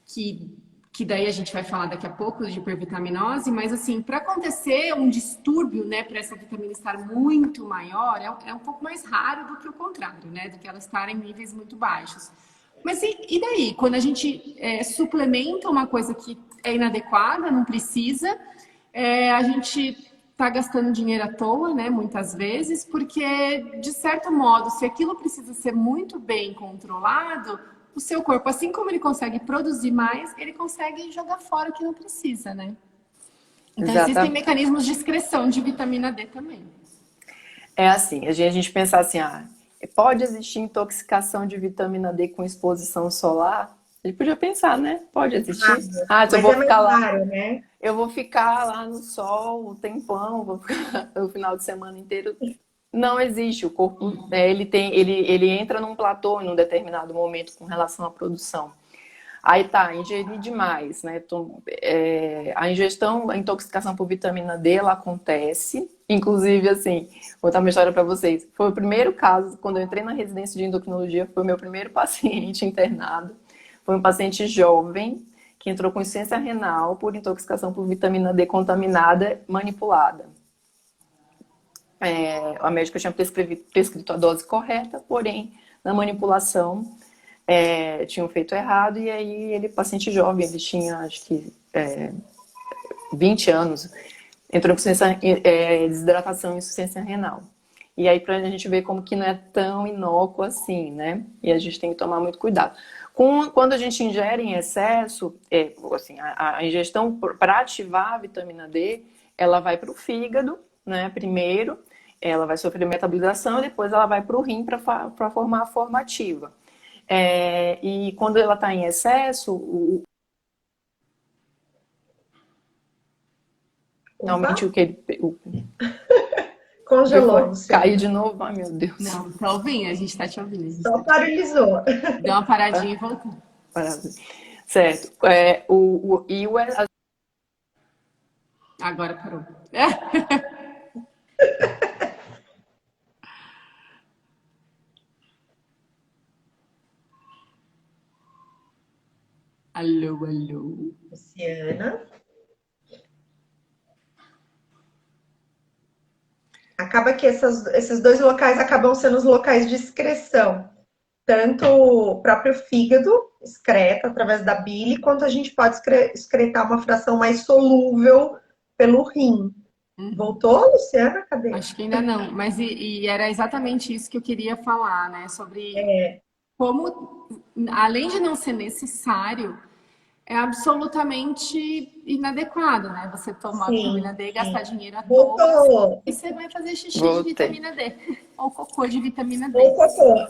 que daí a gente vai falar daqui a pouco de hipervitaminose, mas assim, para acontecer um distúrbio, né, para essa vitamina estar muito maior, é um pouco mais raro do que o contrário, né? Do que ela estar em níveis muito baixos. Mas e daí? Quando a gente suplementa uma coisa que é inadequada, não precisa, a gente está gastando dinheiro à toa, né? Muitas vezes, porque, de certo modo, se aquilo precisa ser muito bem controlado, o seu corpo, assim como ele consegue produzir mais, ele consegue jogar fora o que não precisa, né? Então, existem mecanismos de excreção de vitamina D também. É assim, a gente pensa assim, pode existir intoxicação de vitamina D com exposição solar? A gente podia pensar, né? Pode existir. Eu vou ficar lá, né? Eu vou ficar lá no sol um tempão, vou ficar o final de semana inteiro. Não existe. O corpo, ele entra num platô em um determinado momento com relação à produção. Aí ingerir demais, né? Então, a intoxicação por vitamina D, ela acontece. Inclusive, assim, vou contar uma história para vocês. Foi o primeiro caso, quando eu entrei na residência de endocrinologia, foi o meu primeiro paciente internado. Foi um paciente jovem que entrou com insuficiência renal por intoxicação por vitamina D contaminada, manipulada. A médica tinha prescrito a dose correta, porém, na manipulação, tinham feito errado, e aí ele, paciente jovem, ele tinha, acho que, 20 anos, entrou com desidratação e insuficiência renal. E aí, pra gente ver como que não é tão inócuo assim, né? E a gente tem que tomar muito cuidado. Quando a gente ingere em excesso, assim, a ingestão para ativar a vitamina D, ela vai para o fígado, né? Primeiro, ela vai sofrer metabolização e depois ela vai para o rim para formar a forma ativa. E quando ela está em excesso, realmente o que ele. Congelou, Cair de novo, ai meu Deus. Não, tá ouvindo? A gente tá te ouvindo. Só paralisou. Deu uma paradinha e voltou. Certo. Agora parou. Alô, alô. Luciana. Acaba que esses dois locais acabam sendo os locais de excreção. Tanto o próprio fígado excreta através da bile, quanto a gente pode excretar uma fração mais solúvel pelo rim. Voltou, Luciana? Cadê? Acho que ainda não, mas e era exatamente isso que eu queria falar, né? Sobre como, além de não ser necessário, é absolutamente inadequado, né? Você tomar vitamina D e gastar dinheiro à toa e você vai fazer xixi de vitamina D ou cocô de vitamina D. Ou cocô,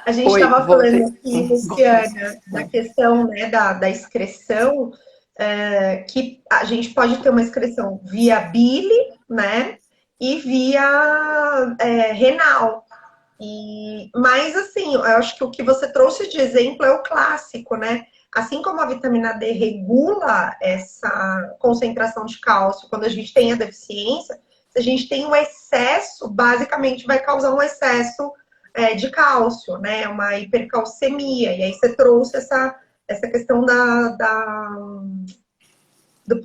A gente estava falando aqui, Luciana, da questão, né, da excreção, que a gente pode ter uma excreção via bile, né, e via renal. Mas, assim, eu acho que o que você trouxe de exemplo é o clássico, né? Assim como a vitamina D regula essa concentração de cálcio, quando a gente tem a deficiência, se a gente tem um excesso, basicamente vai causar um excesso de cálcio, né? Uma hipercalcemia. E aí você trouxe essa questão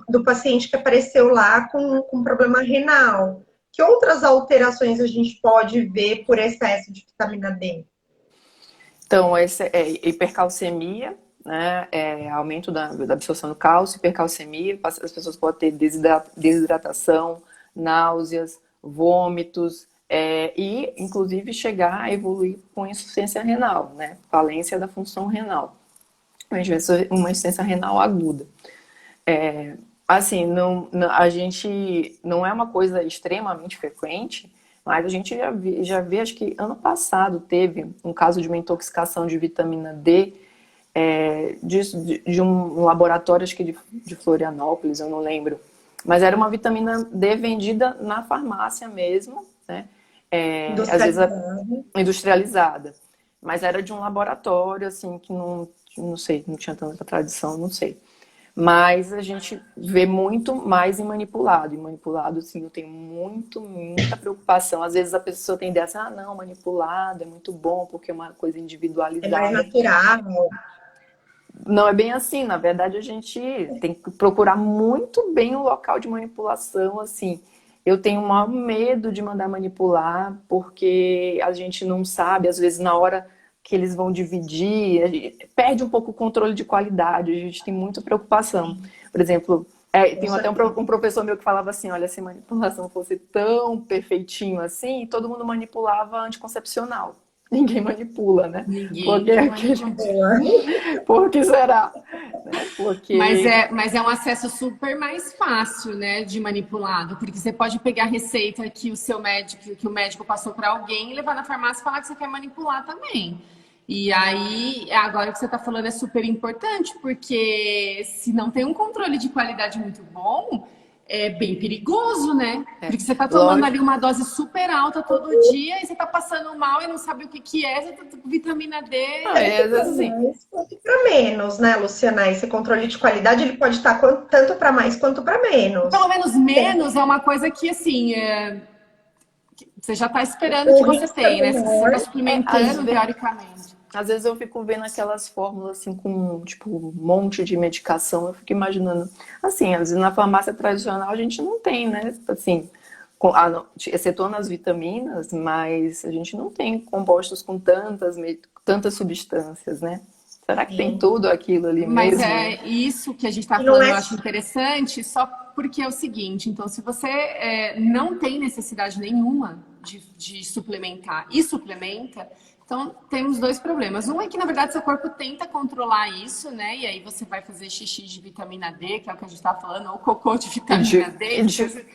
do paciente que apareceu lá com problema renal. Que outras alterações a gente pode ver por excesso de vitamina D? Então, essa é hipercalcemia, né? Aumento da absorção do cálcio, hipercalcemia, as pessoas podem ter desidratação, náuseas, vômitos, e inclusive chegar a evoluir com insuficiência renal, né? Falência da função renal. Uma insuficiência renal aguda. Assim, a gente não é uma coisa extremamente frequente, mas a gente já vê, acho que ano passado teve um caso de uma intoxicação de vitamina D de um laboratório, acho que de Florianópolis, eu não lembro. Mas era uma vitamina D vendida na farmácia mesmo, né? Às vezes industrializada. Mas era de um laboratório, assim, que não sei, não tinha tanta tradição, não sei. Mas a gente vê muito mais em manipulado. E manipulado, assim, eu tenho muita preocupação. Às vezes a pessoa tem ideia assim, não, manipulado é muito bom porque é uma coisa individualizada. É mais natural. Não é bem assim. Na verdade, a gente tem que procurar muito bem o local de manipulação, assim. Eu tenho o maior medo de mandar manipular porque a gente não sabe, às vezes, na hora que eles vão dividir, a gente perde um pouco o controle de qualidade, a gente tem muita preocupação. Por exemplo, tem até um professor meu que falava assim, olha, se a manipulação fosse tão perfeitinho assim, todo mundo manipulava anticoncepcional. Ninguém manipula, né? Por que será? Porque... Mas é um acesso super mais fácil, né, de manipulado, porque você pode pegar a receita que o médico passou para alguém e levar na farmácia e falar que você quer manipular também. E aí, agora o que você está falando é super importante, porque se não tem um controle de qualidade muito bom, é bem perigoso, né? Porque você tá tomando ali uma dose super alta todo dia e você tá passando mal e não sabe o que é, você tá com vitamina D. Às vezes assim. Quanto para menos, né, Luciana? Esse controle de qualidade, ele pode estar tanto para mais quanto para menos. Pelo menos menos é uma coisa que, assim, você já tá esperando que você tem, né? Você tá suplementando, teoricamente. Às vezes eu fico vendo aquelas fórmulas assim com, tipo, um monte de medicação, eu fico imaginando, assim, às vezes na farmácia tradicional a gente não tem, né, assim, excetuando as vitaminas, mas a gente não tem compostos com tantas substâncias, né? Será que tem Sim. tudo aquilo ali Mas mesmo? é isso que a gente está E não falando, é eu acho interessante, só porque é o seguinte, então se você não tem necessidade nenhuma de suplementar e suplementa, então temos dois problemas. Um é que, na verdade, seu corpo tenta controlar isso, né? E aí você vai fazer xixi de vitamina D, que é o que a gente está falando, ou cocô de E vitamina D, você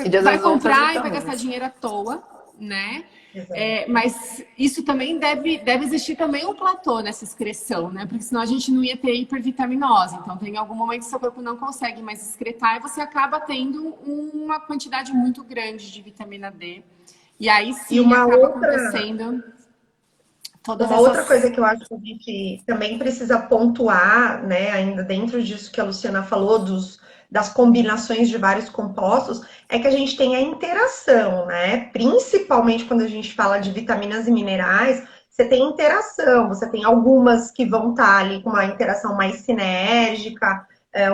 e de vai as outras comprar e vai gastar vitaminas. dinheiro à toa, né? exato. Mas isso também deve existir também um platô nessa excreção, né? Porque senão a gente não ia ter hipervitaminose. Então, tem algum momento que seu corpo não consegue mais excretar e você acaba tendo uma quantidade muito grande de vitamina D. E aí E sim acaba acontecendo todas uma outra essas. coisa que eu acho que a gente também precisa pontuar, né, ainda dentro disso que a Luciana falou, das combinações de vários compostos, é que a gente tem a interação, né? Principalmente quando a gente fala de vitaminas e minerais, você tem interação, você tem algumas que vão estar ali com uma interação mais sinérgica,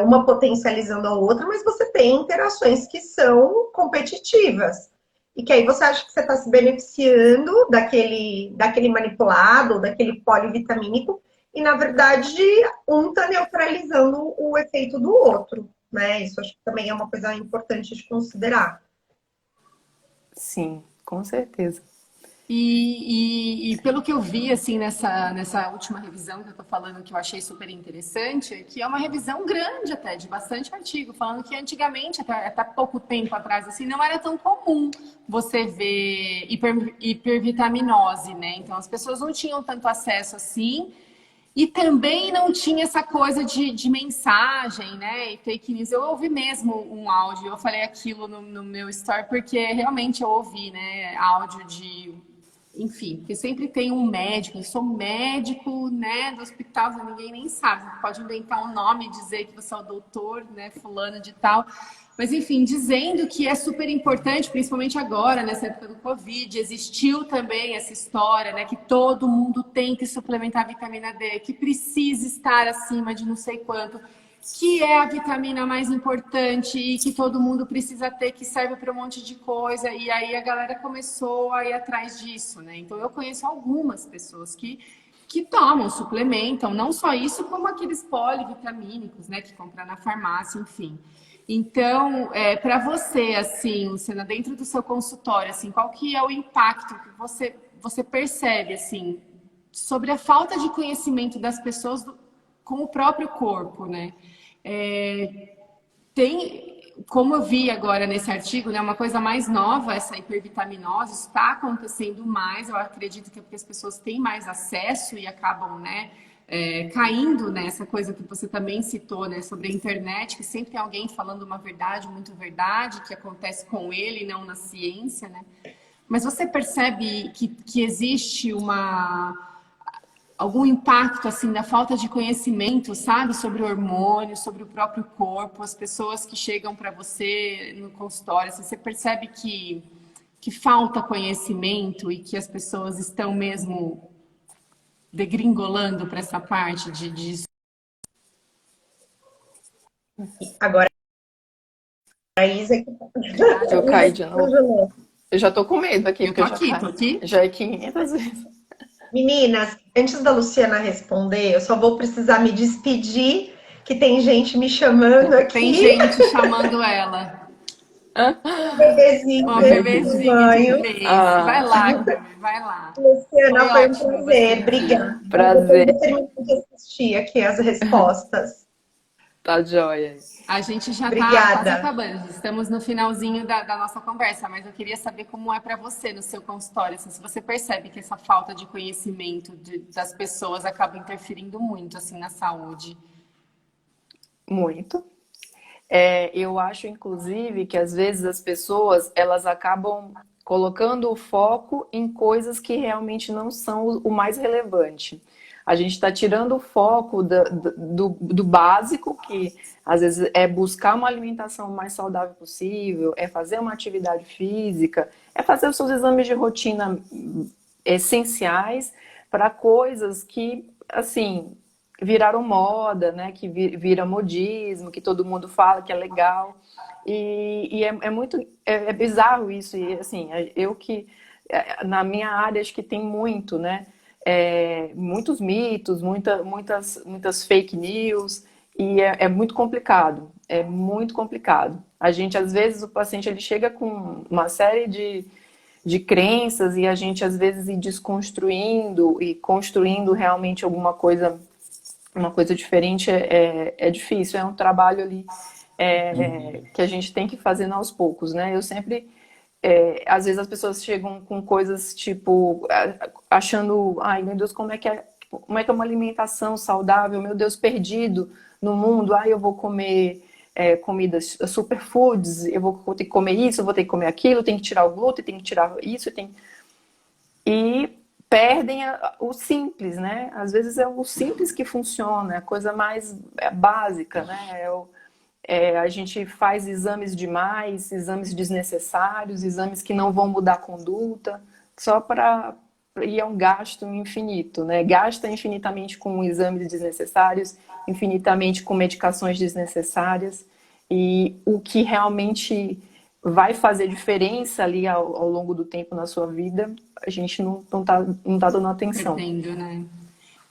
uma potencializando a outra, mas você tem interações que são competitivas. E que aí você acha que você está se beneficiando daquele manipulado, daquele polivitamínico, e na verdade um está neutralizando o efeito do outro, né? Isso acho que também é uma coisa importante de considerar. Sim, com certeza. E pelo que eu vi, assim, nessa última revisão que eu tô falando, que eu achei super interessante, que é uma revisão grande até, de bastante artigo, falando que antigamente, até pouco tempo atrás, assim, não era tão comum você ver hipervitaminose, né? Então, as pessoas não tinham tanto acesso assim, e também não tinha essa coisa de mensagem, né? E fake news. Eu ouvi mesmo um áudio, eu falei aquilo no meu story, porque realmente eu ouvi, né? Áudio de. Enfim, porque sempre tem um médico, eu sou médico, né, do hospital, ninguém nem sabe, você pode inventar um nome e dizer que você é o doutor, né, fulano de tal, mas enfim, dizendo que é super importante, principalmente agora, nessa época do Covid, existiu também essa história, né, que todo mundo tem que suplementar a vitamina D, que precisa estar acima de não sei quanto, que é a vitamina mais importante e que todo mundo precisa ter, que serve para um monte de coisa. E aí a galera começou a ir atrás disso, né? Então eu conheço algumas pessoas que tomam, suplementam, não só isso, como aqueles polivitamínicos, né? Que compram na farmácia, enfim. Então, para você, assim, Luciana, dentro do seu consultório, assim, qual que é o impacto que você percebe, assim, sobre a falta de conhecimento das pessoas com o próprio corpo, né? Tem, como eu vi agora nesse artigo, né, uma coisa mais nova, essa hipervitaminose, está acontecendo mais, eu acredito que é porque as pessoas têm mais acesso e acabam, né, caindo nessa coisa que você também citou, né, sobre a internet, que sempre tem alguém falando uma verdade, muito verdade, que acontece com ele e não na ciência, né? Mas você percebe que existe algum impacto assim da falta de conhecimento, sabe, sobre hormônios, sobre o próprio corpo, as pessoas que chegam para você no consultório, assim, você percebe que falta conhecimento e que as pessoas estão mesmo degringolando para essa parte de... Agora, a Isa que Eu caí de novo. Eu já tô com medo aqui, Eu tô porque eu já aqui, tô caí. aqui. Já é 500 vezes. Meninas, antes da Luciana responder, eu só vou precisar me despedir, que tem gente me chamando Tem aqui, gente chamando ela. um bebezinho Uma dentro do bebezinha de um banho. mês. Vai Ah, lá, Gabi, vai lá. Foi Luciana, foi um ótimo você prazer, me ouvir. obrigada. Depois prazer, eu termino de assistir aqui as respostas. tá joia. A gente já está quase Obrigada. acabando, estamos no finalzinho da nossa conversa, mas eu queria saber como é para você no seu consultório, assim, se você percebe que essa falta de conhecimento das pessoas acaba interferindo muito assim na saúde. Muito. Eu acho, inclusive, que às vezes as pessoas elas acabam colocando o foco em coisas que realmente não são o mais relevante. A gente está tirando o foco do básico, que às vezes é buscar uma alimentação mais saudável possível, é fazer uma atividade física, é fazer os seus exames de rotina essenciais para coisas que, assim, viraram moda, né? Que vira modismo, que todo mundo fala que é legal. E é muito é bizarro isso. E assim, eu que na minha área acho que tem muito, né? muitos mitos, muitas fake news, e é muito complicado, é muito complicado. A gente, às vezes, o paciente ele chega com uma série de crenças e a gente, às vezes, ir desconstruindo e construindo realmente uma coisa diferente é difícil, é um trabalho ali que a gente tem que fazer aos poucos, né? Eu sempre às vezes as pessoas chegam com coisas tipo achando, ai meu Deus, como é que é uma alimentação saudável, meu Deus, perdido no mundo, ai eu vou comer comidas superfoods, eu vou ter que comer isso, eu vou ter que comer aquilo, tem que tirar o glúten, tem que tirar isso, e perdem o simples, né? Às vezes é o simples que funciona, é a coisa mais básica, né? A gente faz exames demais, exames desnecessários, exames que não vão mudar a conduta, só para... E é um gasto infinito, né? Gasta infinitamente com exames desnecessários, infinitamente com medicações desnecessárias, e o que realmente vai fazer diferença ali ao longo do tempo na sua vida, a gente não tá dando atenção. Entendo, né?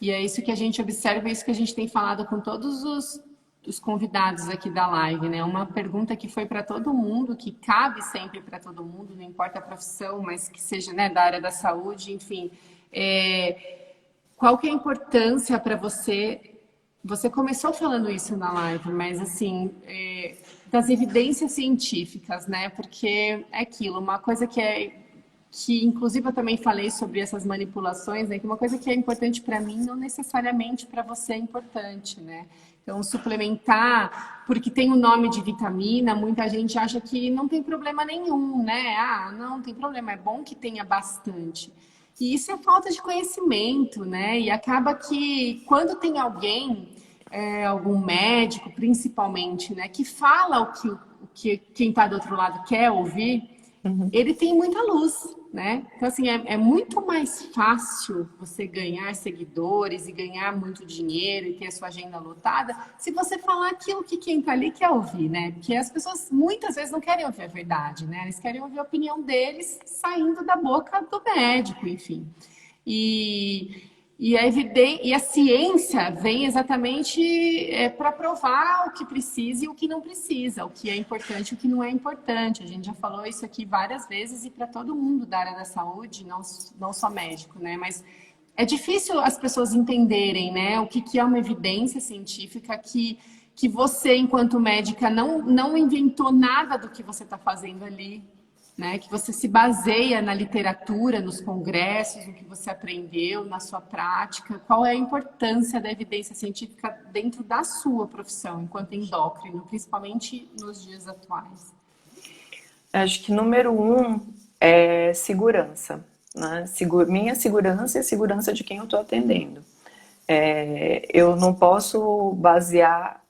E é isso que a gente observa, é isso que a gente tem falado com todos os convidados aqui da live, né? Uma pergunta que foi para todo mundo, que cabe sempre para todo mundo, não importa a profissão, mas que seja, né, da área da saúde, enfim. Qual que é a importância para você? Você começou falando isso na live, mas assim, das evidências científicas, né? Porque é aquilo, uma coisa que inclusive eu também falei sobre essas manipulações, né? Que uma coisa que é importante para mim não necessariamente para você é importante, né? Então, suplementar, porque tem o nome de vitamina, muita gente acha que não tem problema nenhum, né? Ah, não tem problema, é bom que tenha bastante. E isso é falta de conhecimento, né? E acaba que quando tem alguém, algum médico principalmente, né, que fala o que quem está do outro lado quer ouvir, ele tem muita luz, né? Então, assim, é muito mais fácil você ganhar seguidores e ganhar muito dinheiro e ter a sua agenda lotada se você falar aquilo que quem tá ali quer ouvir, né? Porque as pessoas muitas vezes não querem ouvir a verdade, né? Eles querem ouvir a opinião deles saindo da boca do médico, enfim. E a ciência vem exatamente para provar o que precisa e o que não precisa, o que é importante e o que não é importante. A gente já falou isso aqui várias vezes e para todo mundo da área da saúde, não só médico, né? Mas é difícil as pessoas entenderem, né, o que é uma evidência científica que você, enquanto médica, não inventou nada do que você está fazendo ali, né? Que você se baseia na literatura, nos congressos, no que você aprendeu, na sua prática. Qual é a importância da evidência científica dentro da sua profissão, enquanto endócrino, principalmente nos dias atuais? Acho que número 1 é segurança, né? Minha segurança e a segurança de quem eu estou atendendo. Eu não posso basear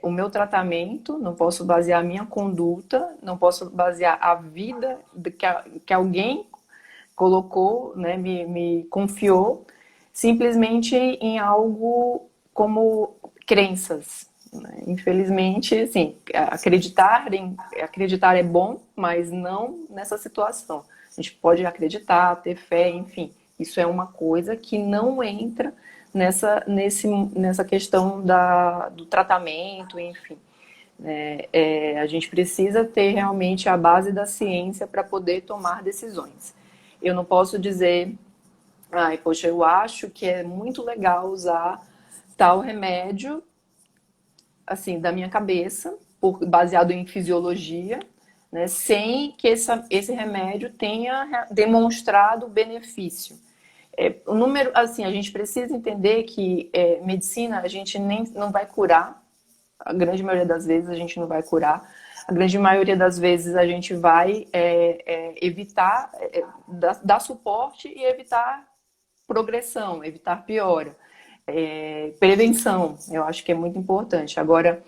o meu tratamento, não posso basear a minha conduta, não posso basear a vida que alguém colocou, né, me confiou, simplesmente em algo como crenças, né? Infelizmente, assim, acreditar é bom, mas não nessa situação. A gente pode acreditar, ter fé, enfim, isso é uma coisa que não entra nessa questão do tratamento, enfim. A gente precisa ter realmente a base da ciência para poder tomar decisões. Eu não posso dizer, poxa, eu acho que é muito legal usar tal remédio, assim, da minha cabeça, baseado em fisiologia, né, sem que esse remédio tenha demonstrado benefício. O número, assim, a gente precisa entender que medicina a gente não vai curar, a grande maioria das vezes a gente não vai curar, a grande maioria das vezes a gente vai evitar, dar suporte e evitar progressão, evitar piora. Prevenção, eu acho que é muito importante. Agora,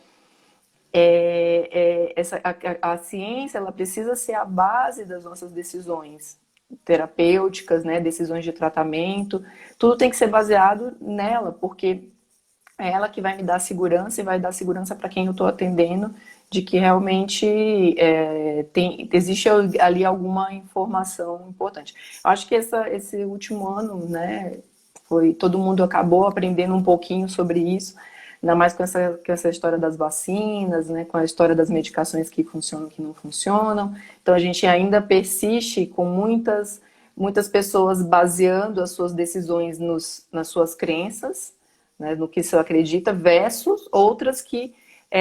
a ciência ela precisa ser a base das nossas decisões terapêuticas, né, decisões de tratamento, tudo tem que ser baseado nela, porque é ela que vai me dar segurança e vai dar segurança para quem eu estou atendendo, de que realmente existe ali alguma informação importante. Eu acho que esse último ano, né, Todo mundo acabou aprendendo um pouquinho sobre isso, ainda mais com essa história das vacinas, né, com a história das medicações que funcionam e que não funcionam. Então a gente ainda persiste com muitas pessoas baseando as suas decisões nas suas crenças, né, no que se acredita, versus outras que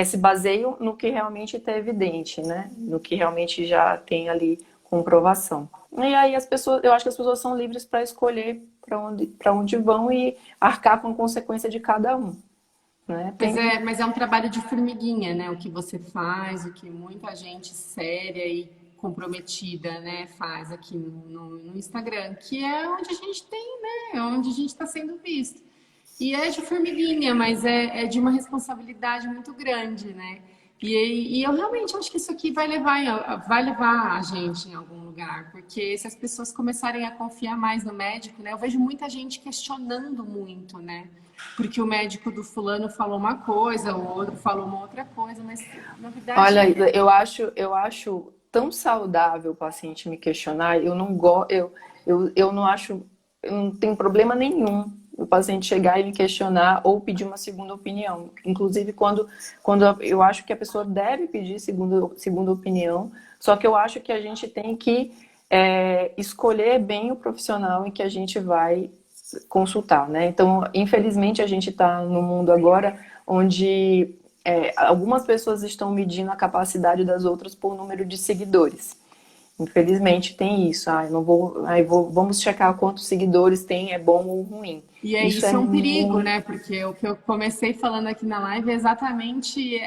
se baseiam no que realmente está evidente, né, no que realmente já tem ali comprovação. E aí eu acho que as pessoas são livres para escolher para onde vão e arcar com a consequência de cada um. Né? Mas é um trabalho de formiguinha, né? O que você faz, o que muita gente séria e comprometida, né, faz aqui no Instagram, que é onde a gente tem, né? É onde a gente está sendo visto. E é de formiguinha, mas é de uma responsabilidade muito grande, né? E eu realmente acho que isso aqui vai levar a gente em algum lugar, porque se as pessoas começarem a confiar mais no médico, né? Eu vejo muita gente questionando muito, né? Porque o médico do fulano falou uma coisa, o outro falou uma outra coisa, mas na verdade... Olha, eu acho tão saudável o paciente me questionar, eu não acho, eu não tenho problema nenhum o paciente chegar e me questionar ou pedir uma segunda opinião. Inclusive, quando eu acho que a pessoa deve pedir segunda opinião, só que eu acho que a gente tem que escolher bem o profissional em que a gente vai consultar, né? Então, infelizmente, a gente está no mundo agora onde algumas pessoas estão medindo a capacidade das outras por número de seguidores. Infelizmente tem isso. Vamos checar quantos seguidores tem, é bom ou ruim. E isso é um perigo, né? Porque o que eu comecei falando aqui na live é exatamente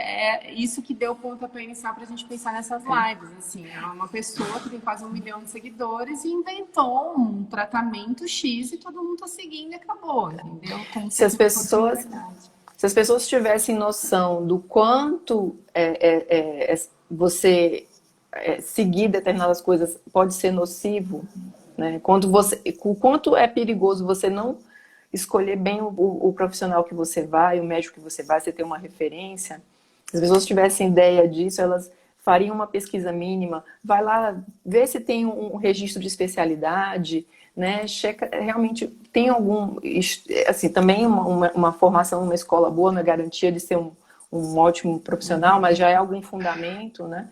isso que deu o pontapé inicial para a gente pensar nessas lives. Assim, é uma pessoa que tem quase 1 milhão de seguidores e inventou um tratamento X e todo mundo está seguindo e acabou, entendeu? Se as pessoas tivessem noção do quanto você seguir determinadas coisas pode ser nocivo, né? O quanto é perigoso você não escolher bem o profissional que você vai, o médico que você ter uma referência. Se as pessoas tivessem ideia disso, elas fariam uma pesquisa mínima, vai lá ver se tem um registro de especialidade, né? Checa, realmente tem algum, assim, também uma formação numa escola boa não é garantia de ser um ótimo profissional, mas já é algum fundamento, né?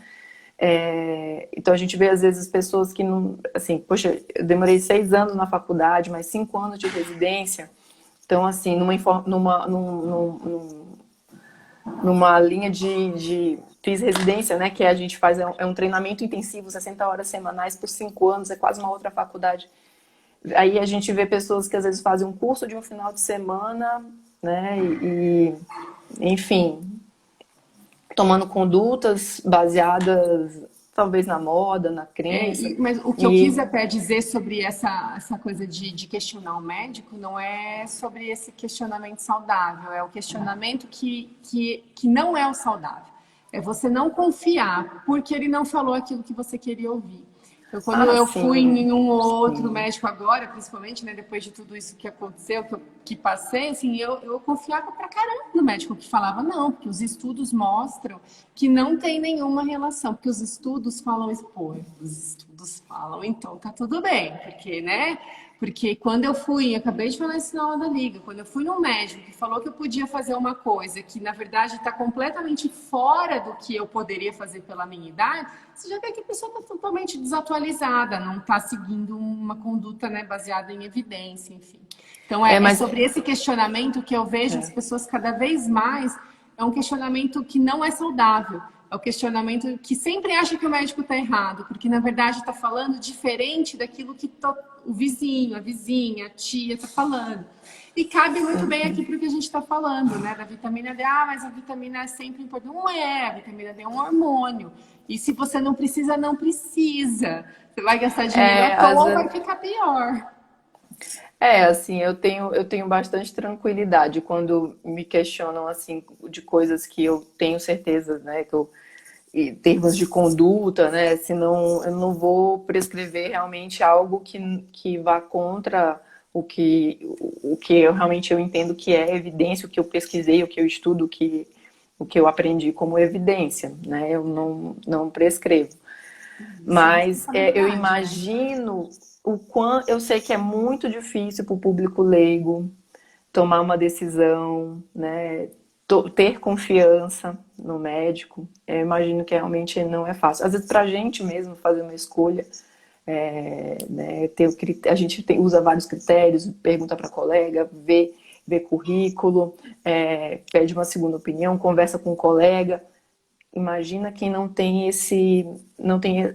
Então a gente vê às vezes pessoas que não, assim, poxa, eu demorei 6 anos na faculdade, mais 5 anos de residência, então assim, numa linha fiz residência, né, que a gente faz, um treinamento intensivo, 60 horas semanais por 5 anos, é quase uma outra faculdade. Aí a gente vê pessoas que às vezes fazem um curso de um final de semana, né, enfim, tomando condutas baseadas talvez na moda, na crença. Mas o que eu quis até dizer sobre essa coisa de questionar o médico não é sobre esse questionamento saudável, é o questionamento que não é o saudável. É você não confiar porque ele não falou aquilo que você queria ouvir. Então, quando eu fui em um outro médico agora, principalmente, né, depois de tudo isso que aconteceu, que passei, assim, eu confiava pra caramba no médico que falava não, porque os estudos mostram que não tem nenhuma relação, porque os estudos falam isso, pô, os estudos falam, então tá tudo bem, porque, né? Porque quando eu acabei de falar isso na aula da Liga, quando eu fui num médico que falou que eu podia fazer uma coisa que, na verdade, está completamente fora do que eu poderia fazer pela minha idade, você já vê que a pessoa está totalmente desatualizada, não está seguindo uma conduta, né, baseada em evidência, enfim. Então, é sobre esse questionamento que eu vejo as pessoas cada vez mais, é um questionamento que não é saudável. É o questionamento que sempre acha que o médico está errado, porque na verdade está falando diferente daquilo que o vizinho, a vizinha, a tia está falando. E cabe muito bem aqui para o que a gente está falando, né? Da vitamina D. Ah, mas a vitamina é sempre importante. Não é, a vitamina D é um hormônio. E se você não precisa, não precisa. Você vai gastar dinheiro à toa ou vai ficar pior. Assim, eu tenho bastante tranquilidade quando me questionam, assim, de coisas que eu tenho certeza, né, em termos de conduta, né, senão eu não vou prescrever realmente algo que vá contra o que eu entendo que é evidência, o que eu pesquisei, o que eu estudo, o que eu aprendi como evidência, né, eu não prescrevo. Mas eu responsabilidade, né? imagino o quanto. Eu sei que é muito difícil para o público leigo tomar uma decisão, né? Ter confiança no médico. Eu imagino que realmente não é fácil. Às vezes, para a gente mesmo fazer uma escolha, né, a gente usa vários critérios, pergunta para colega, vê currículo, pede uma segunda opinião, conversa com um colega. Imagina quem não tem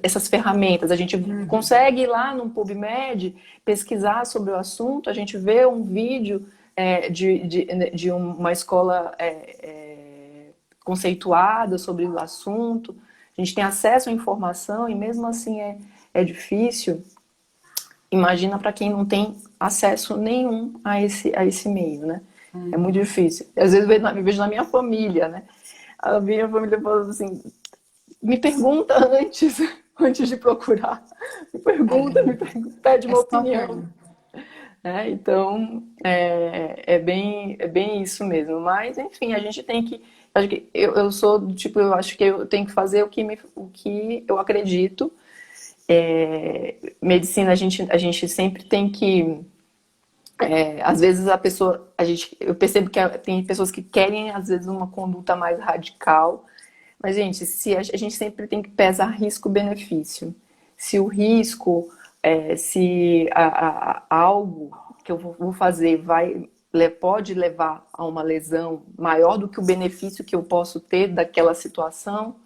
essas ferramentas. A gente consegue ir lá no PubMed, pesquisar sobre o assunto, a gente vê um vídeo de uma escola conceituada sobre o assunto, a gente tem acesso à informação e mesmo assim é difícil. Imagina para quem não tem acesso nenhum a esse meio, né? É muito difícil. Às vezes eu vejo na minha família, né? A minha família falou assim, me pergunta antes de procurar. Pede uma opinião. Então, é bem isso mesmo. Mas, enfim, a gente tem que... Eu sou do tipo, eu acho que eu tenho que fazer o que eu acredito. Medicina, a gente sempre tem que... às vezes eu percebo que tem pessoas que querem, às vezes, uma conduta mais radical. Mas, gente, a gente sempre tem que pesar risco-benefício. Se o risco, se algo que eu vou fazer pode levar a uma lesão maior do que o benefício que eu posso ter daquela situação,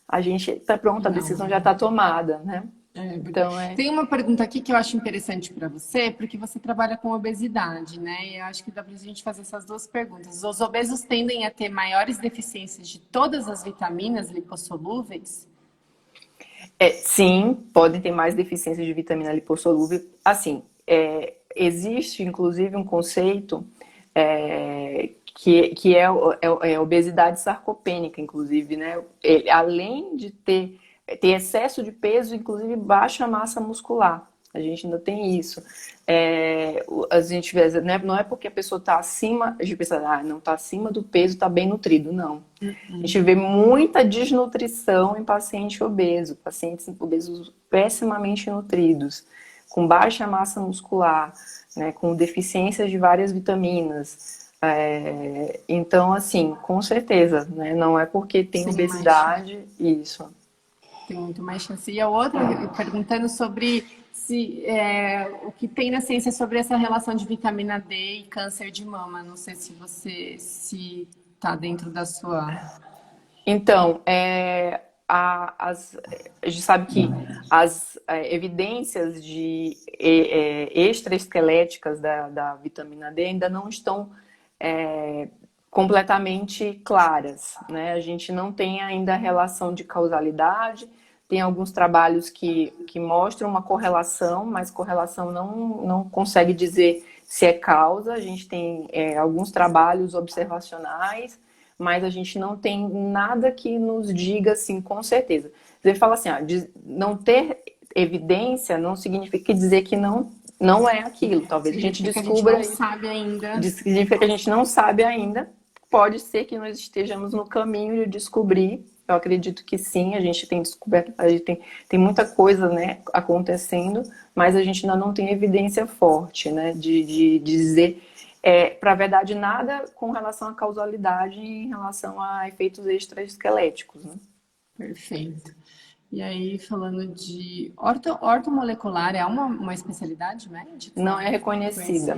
a gente está pronto, a decisão já está tomada, né? Então, Tem uma pergunta aqui que eu acho interessante para você, porque você trabalha com obesidade, né? E eu acho que dá para a gente fazer essas duas perguntas. Os obesos tendem a ter maiores deficiências de todas as vitaminas lipossolúveis? Sim, podem ter mais deficiências de vitamina lipossolúvel. Assim, existe inclusive um conceito que é obesidade sarcopênica, inclusive, né? Além de ter excesso de peso, inclusive baixa massa muscular. A gente ainda tem isso. A gente vê, né, não é porque a pessoa está acima, a gente pensa, não está acima do peso, está bem nutrido. Não. A gente vê muita desnutrição em pacientes obesos pessimamente nutridos, com baixa massa muscular, né, com deficiências de várias vitaminas. Então, assim, com certeza, né, não é porque tem obesidade, isso. Tem muito mais chance. E a outra, perguntando sobre o que tem na ciência sobre essa relação de vitamina D e câncer de mama. Não sei se você está dentro da sua... Então, a gente sabe que as evidências extraesqueléticas da vitamina D ainda não estão completamente claras, né? A gente não tem ainda a relação de causalidade, tem alguns trabalhos que mostram uma correlação, mas correlação não consegue dizer se é causa. A gente tem alguns trabalhos observacionais, mas a gente não tem nada que nos diga assim com certeza. Você fala assim, não ter evidência não significa dizer que não é aquilo. Talvez a gente descubra. A gente não sabe ainda. Significa que a gente não sabe ainda. Pode ser que nós estejamos no caminho de descobrir. Eu acredito que sim, a gente tem descoberto, a gente tem muita coisa, né, acontecendo, mas a gente ainda não tem evidência forte, né, de dizer, para a verdade, nada com relação à causalidade em relação a efeitos extraesqueléticos, né? Perfeito. E aí, falando de ortomolecular, é uma especialidade médica? Não é reconhecida.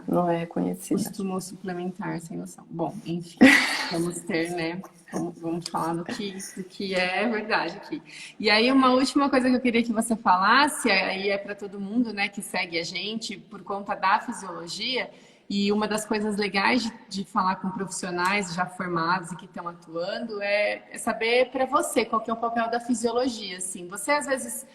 Não é reconhecida. Costumou suplementar, sem noção. Bom, enfim, vamos ter, né? Vamos falar do que é verdade aqui. E aí, uma última coisa que eu queria que você falasse, aí é para todo mundo, né, que segue a gente por conta da fisiologia. E uma das coisas legais de falar com profissionais já formados e que estão atuando é saber para você qual que é o papel da fisiologia. Assim. Você, às vezes,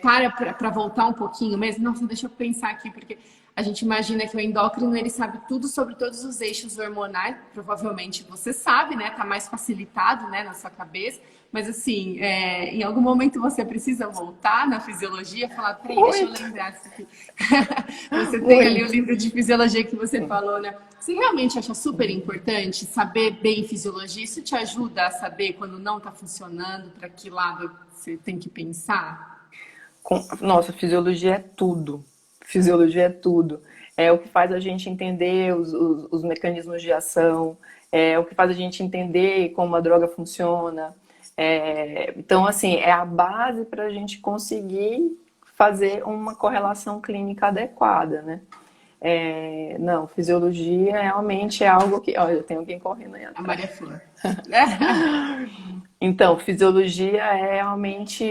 para voltar um pouquinho mesmo. Nossa, deixa eu pensar aqui, porque a gente imagina que o endócrino ele sabe tudo sobre todos os eixos hormonais. Provavelmente você sabe, né? Está mais facilitado, né, na sua cabeça. Mas assim, em algum momento você precisa voltar na fisiologia e falar, peraí, deixa eu lembrar disso aqui. Você tem ali o livro de fisiologia que você falou, né? Você realmente acha super importante saber bem fisiologia? Isso te ajuda a saber quando não está funcionando, para que lado você tem que pensar? Nossa, fisiologia é tudo. Fisiologia é tudo. É o que faz a gente entender os mecanismos de ação, é o que faz a gente entender como a droga funciona. Então, assim, é a base para a gente conseguir fazer uma correlação clínica adequada, né? Não, fisiologia realmente é algo que... Olha, tem alguém correndo aí A atrás. Maria Flor. Então, fisiologia é realmente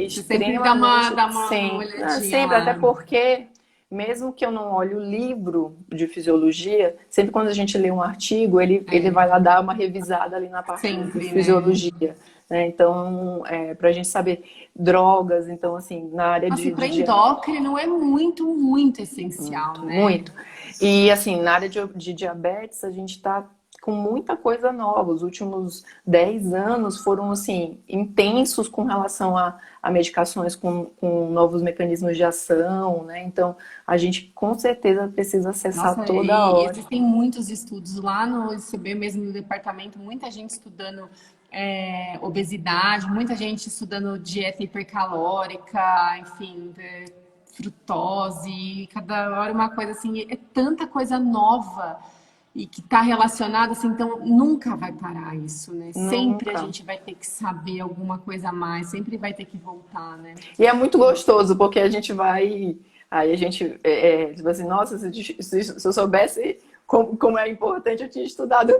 Você sempre dá extremamente... uma Sim, olhadinha sempre, até lá. porque, mesmo que eu não olhe o livro de fisiologia, sempre quando a gente lê um artigo, ele vai lá dar uma revisada ali na parte de Sempre, né? fisiologia, né? Então, para a gente saber drogas, então, assim, na área Nossa, e para de endócrino é muito, muito essencial, muito, né? muito. E assim, na área de diabetes, a gente está com muita coisa nova. Os últimos 10 anos foram assim, intensos com relação a medicações com novos mecanismos de ação, né? Então, a gente com certeza precisa acessar Nossa, toda e hora. existem muitos estudos lá no ICB, mesmo no departamento, muita gente estudando obesidade, muita gente estudando dieta hipercalórica, enfim, frutose, cada hora uma coisa assim, é tanta coisa nova e que está relacionada, assim, então nunca vai parar isso, né? Sempre a Nunca. gente vai ter que saber alguma coisa a mais, sempre vai ter que voltar, né? E é muito gostoso, porque a gente vai. Aí a gente tipo assim, nossa, se eu soubesse como é importante, eu tinha estudado.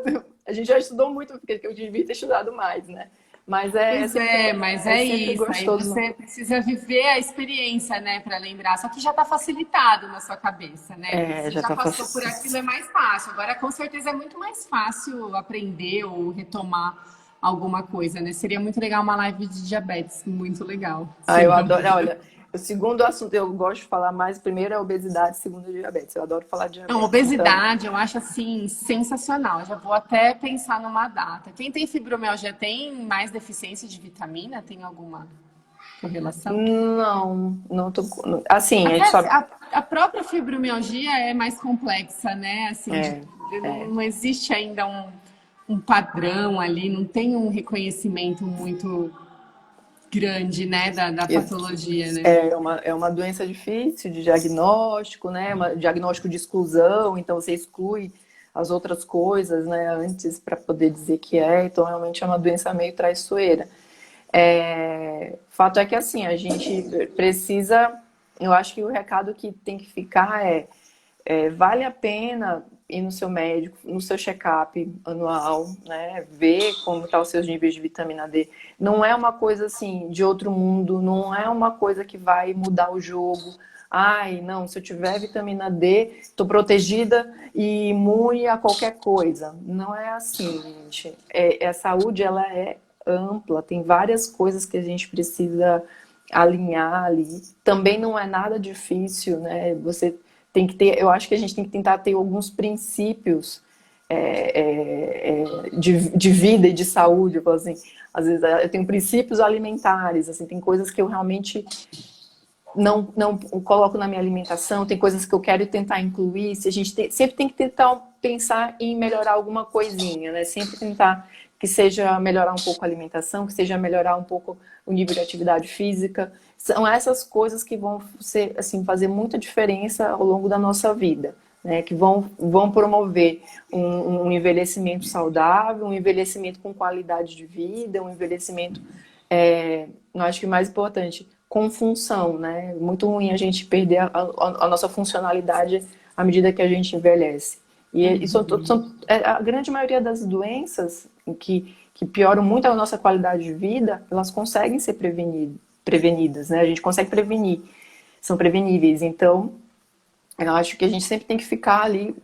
A gente já estudou muito, porque eu devia ter estudado mais, né? Mas Pois é, mas é é sempre isso. Aí gostoso. você precisa viver a experiência, né, para lembrar. Só que já está facilitado na sua cabeça, né? Você Já já tá passou por fácil. aquilo, é mais fácil. Agora, com certeza, é muito mais fácil aprender ou retomar alguma coisa, né? Seria muito legal uma live de diabetes, muito legal. Ah, eu Seria adoro. muito. Olha, o segundo assunto eu gosto de falar mais, primeiro é obesidade, segundo é diabetes. Eu adoro falar de Não, diabetes. Então, obesidade, eu acho assim sensacional. Já vou até pensar numa data. Quem tem fibromialgia tem mais deficiência de vitamina? Tem alguma correlação? não tô. Assim, a Até gente sabe. a própria fibromialgia é mais complexa, né? Assim, É, é. não existe ainda um padrão ali, não tem um reconhecimento muito grande, né, da patologia, né? É uma doença difícil de diagnóstico, né? Um diagnóstico de exclusão, então você exclui as outras coisas, né, antes para poder dizer que é. Então, realmente é uma doença meio traiçoeira. Fato é que, assim, a gente precisa. Eu acho que o recado que tem que ficar vale a pena ir no seu médico, no seu check-up anual, né? Ver como estão os seus níveis de vitamina D. Não é uma coisa assim de outro mundo, não é uma coisa que vai mudar o jogo. Ai, não, se eu tiver vitamina D, estou protegida e imune a qualquer coisa. Não é assim, gente. A saúde, ela é ampla, tem várias coisas que a gente precisa alinhar ali. Também não é nada difícil, né? Você tem que ter, eu acho que a gente tem que tentar ter alguns princípios de vida e de saúde. Eu falo assim, às vezes eu tenho princípios alimentares, assim, tem coisas que eu realmente não coloco na minha alimentação, tem coisas que eu quero tentar incluir. Se a gente sempre tem que tentar pensar em melhorar alguma coisinha, né? Sempre tentar que seja melhorar um pouco a alimentação, que seja melhorar um pouco o nível de atividade física. São essas coisas que vão ser, assim, fazer muita diferença ao longo da nossa vida, né? Que vão promover um envelhecimento saudável, um envelhecimento com qualidade de vida, um envelhecimento, eu acho que o mais importante, com função, né? Muito ruim a gente perder a nossa funcionalidade à medida que a gente envelhece. E a grande maioria das doenças que pioram muito a nossa qualidade de vida, elas conseguem ser prevenidas, né? A gente consegue prevenir, são preveníveis. Então, eu acho que a gente sempre tem que ficar ali.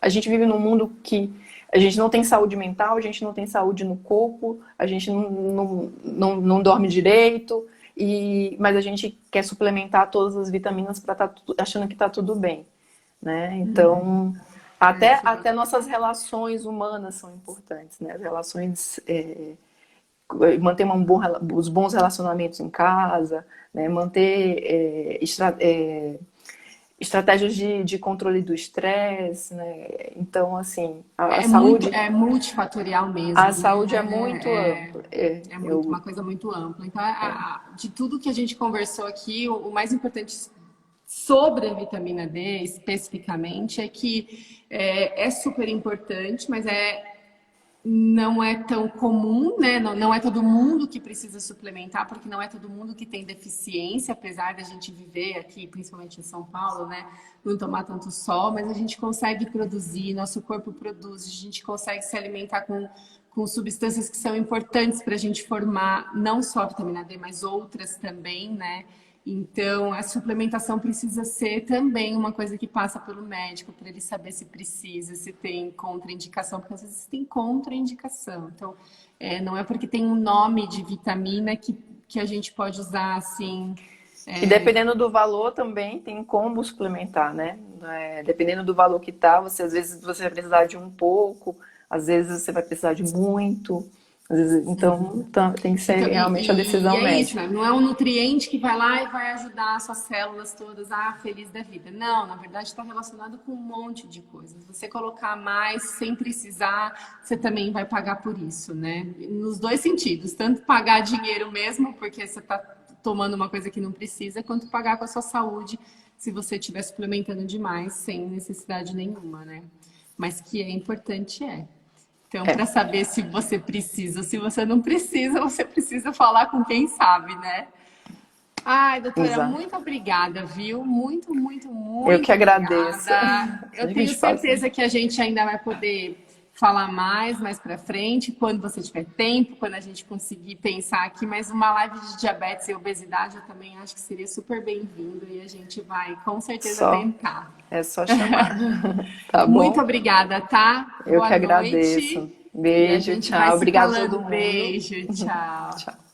A gente vive num mundo que a gente não tem saúde mental, a gente não tem saúde no corpo, a gente não dorme direito, mas a gente quer suplementar todas as vitaminas para estar achando que está tudo bem, né? Então, até nossas relações humanas são importantes, né? As relações manter os bons relacionamentos em casa, né? Manter estratégias de controle do estresse, né? Então, assim, a saúde... É multifatorial mesmo, A né? saúde é muito ampla. Uma coisa muito ampla. Então, de tudo que a gente conversou aqui, o mais importante sobre a vitamina D, especificamente, é que é super importante, mas não é tão comum, né? Não é todo mundo que precisa suplementar, porque não é todo mundo que tem deficiência, apesar da gente viver aqui, principalmente em São Paulo, né? Não tomar tanto sol, mas a gente consegue produzir, nosso corpo produz, a gente consegue se alimentar com substâncias que são importantes para a gente formar não só a vitamina D, mas outras também, né? Então, a suplementação precisa ser também uma coisa que passa pelo médico, para ele saber se precisa, se tem contraindicação, porque às vezes tem contraindicação. Então, não é porque tem um nome de vitamina que a gente pode usar assim. E dependendo do valor também, tem como suplementar, né? Dependendo do valor que tá, às vezes você vai precisar de um pouco, às vezes você vai precisar de muito. Às vezes, então, tem que ser realmente a decisão médica. Isso, né? Não é um nutriente que vai lá e vai ajudar as suas células todas feliz da vida. Não, na verdade está relacionado com um monte de coisas. Você colocar mais sem precisar, você também vai pagar por isso, né? Nos dois sentidos, tanto pagar dinheiro mesmo, porque você está tomando uma coisa que não precisa, quanto pagar com a sua saúde se você estiver suplementando demais sem necessidade nenhuma, né? Mas que é importante, Então, para saber se você precisa ou se você não precisa, você precisa falar com quem sabe, né? Ai, doutora, Exato. Muito obrigada, viu? Muito, muito, muito Eu que agradeço. Eu tenho certeza que a gente ainda vai poder falar mais para frente, quando você tiver tempo, quando a gente conseguir pensar aqui, mas uma live de diabetes e obesidade eu também acho que seria super bem-vindo e a gente vai com certeza tentar. É só chamar. Tá bom? Muito obrigada, tá? Eu que agradeço. Beijo, tchau. Obrigada a todo mundo. Beijo, tchau. Tchau.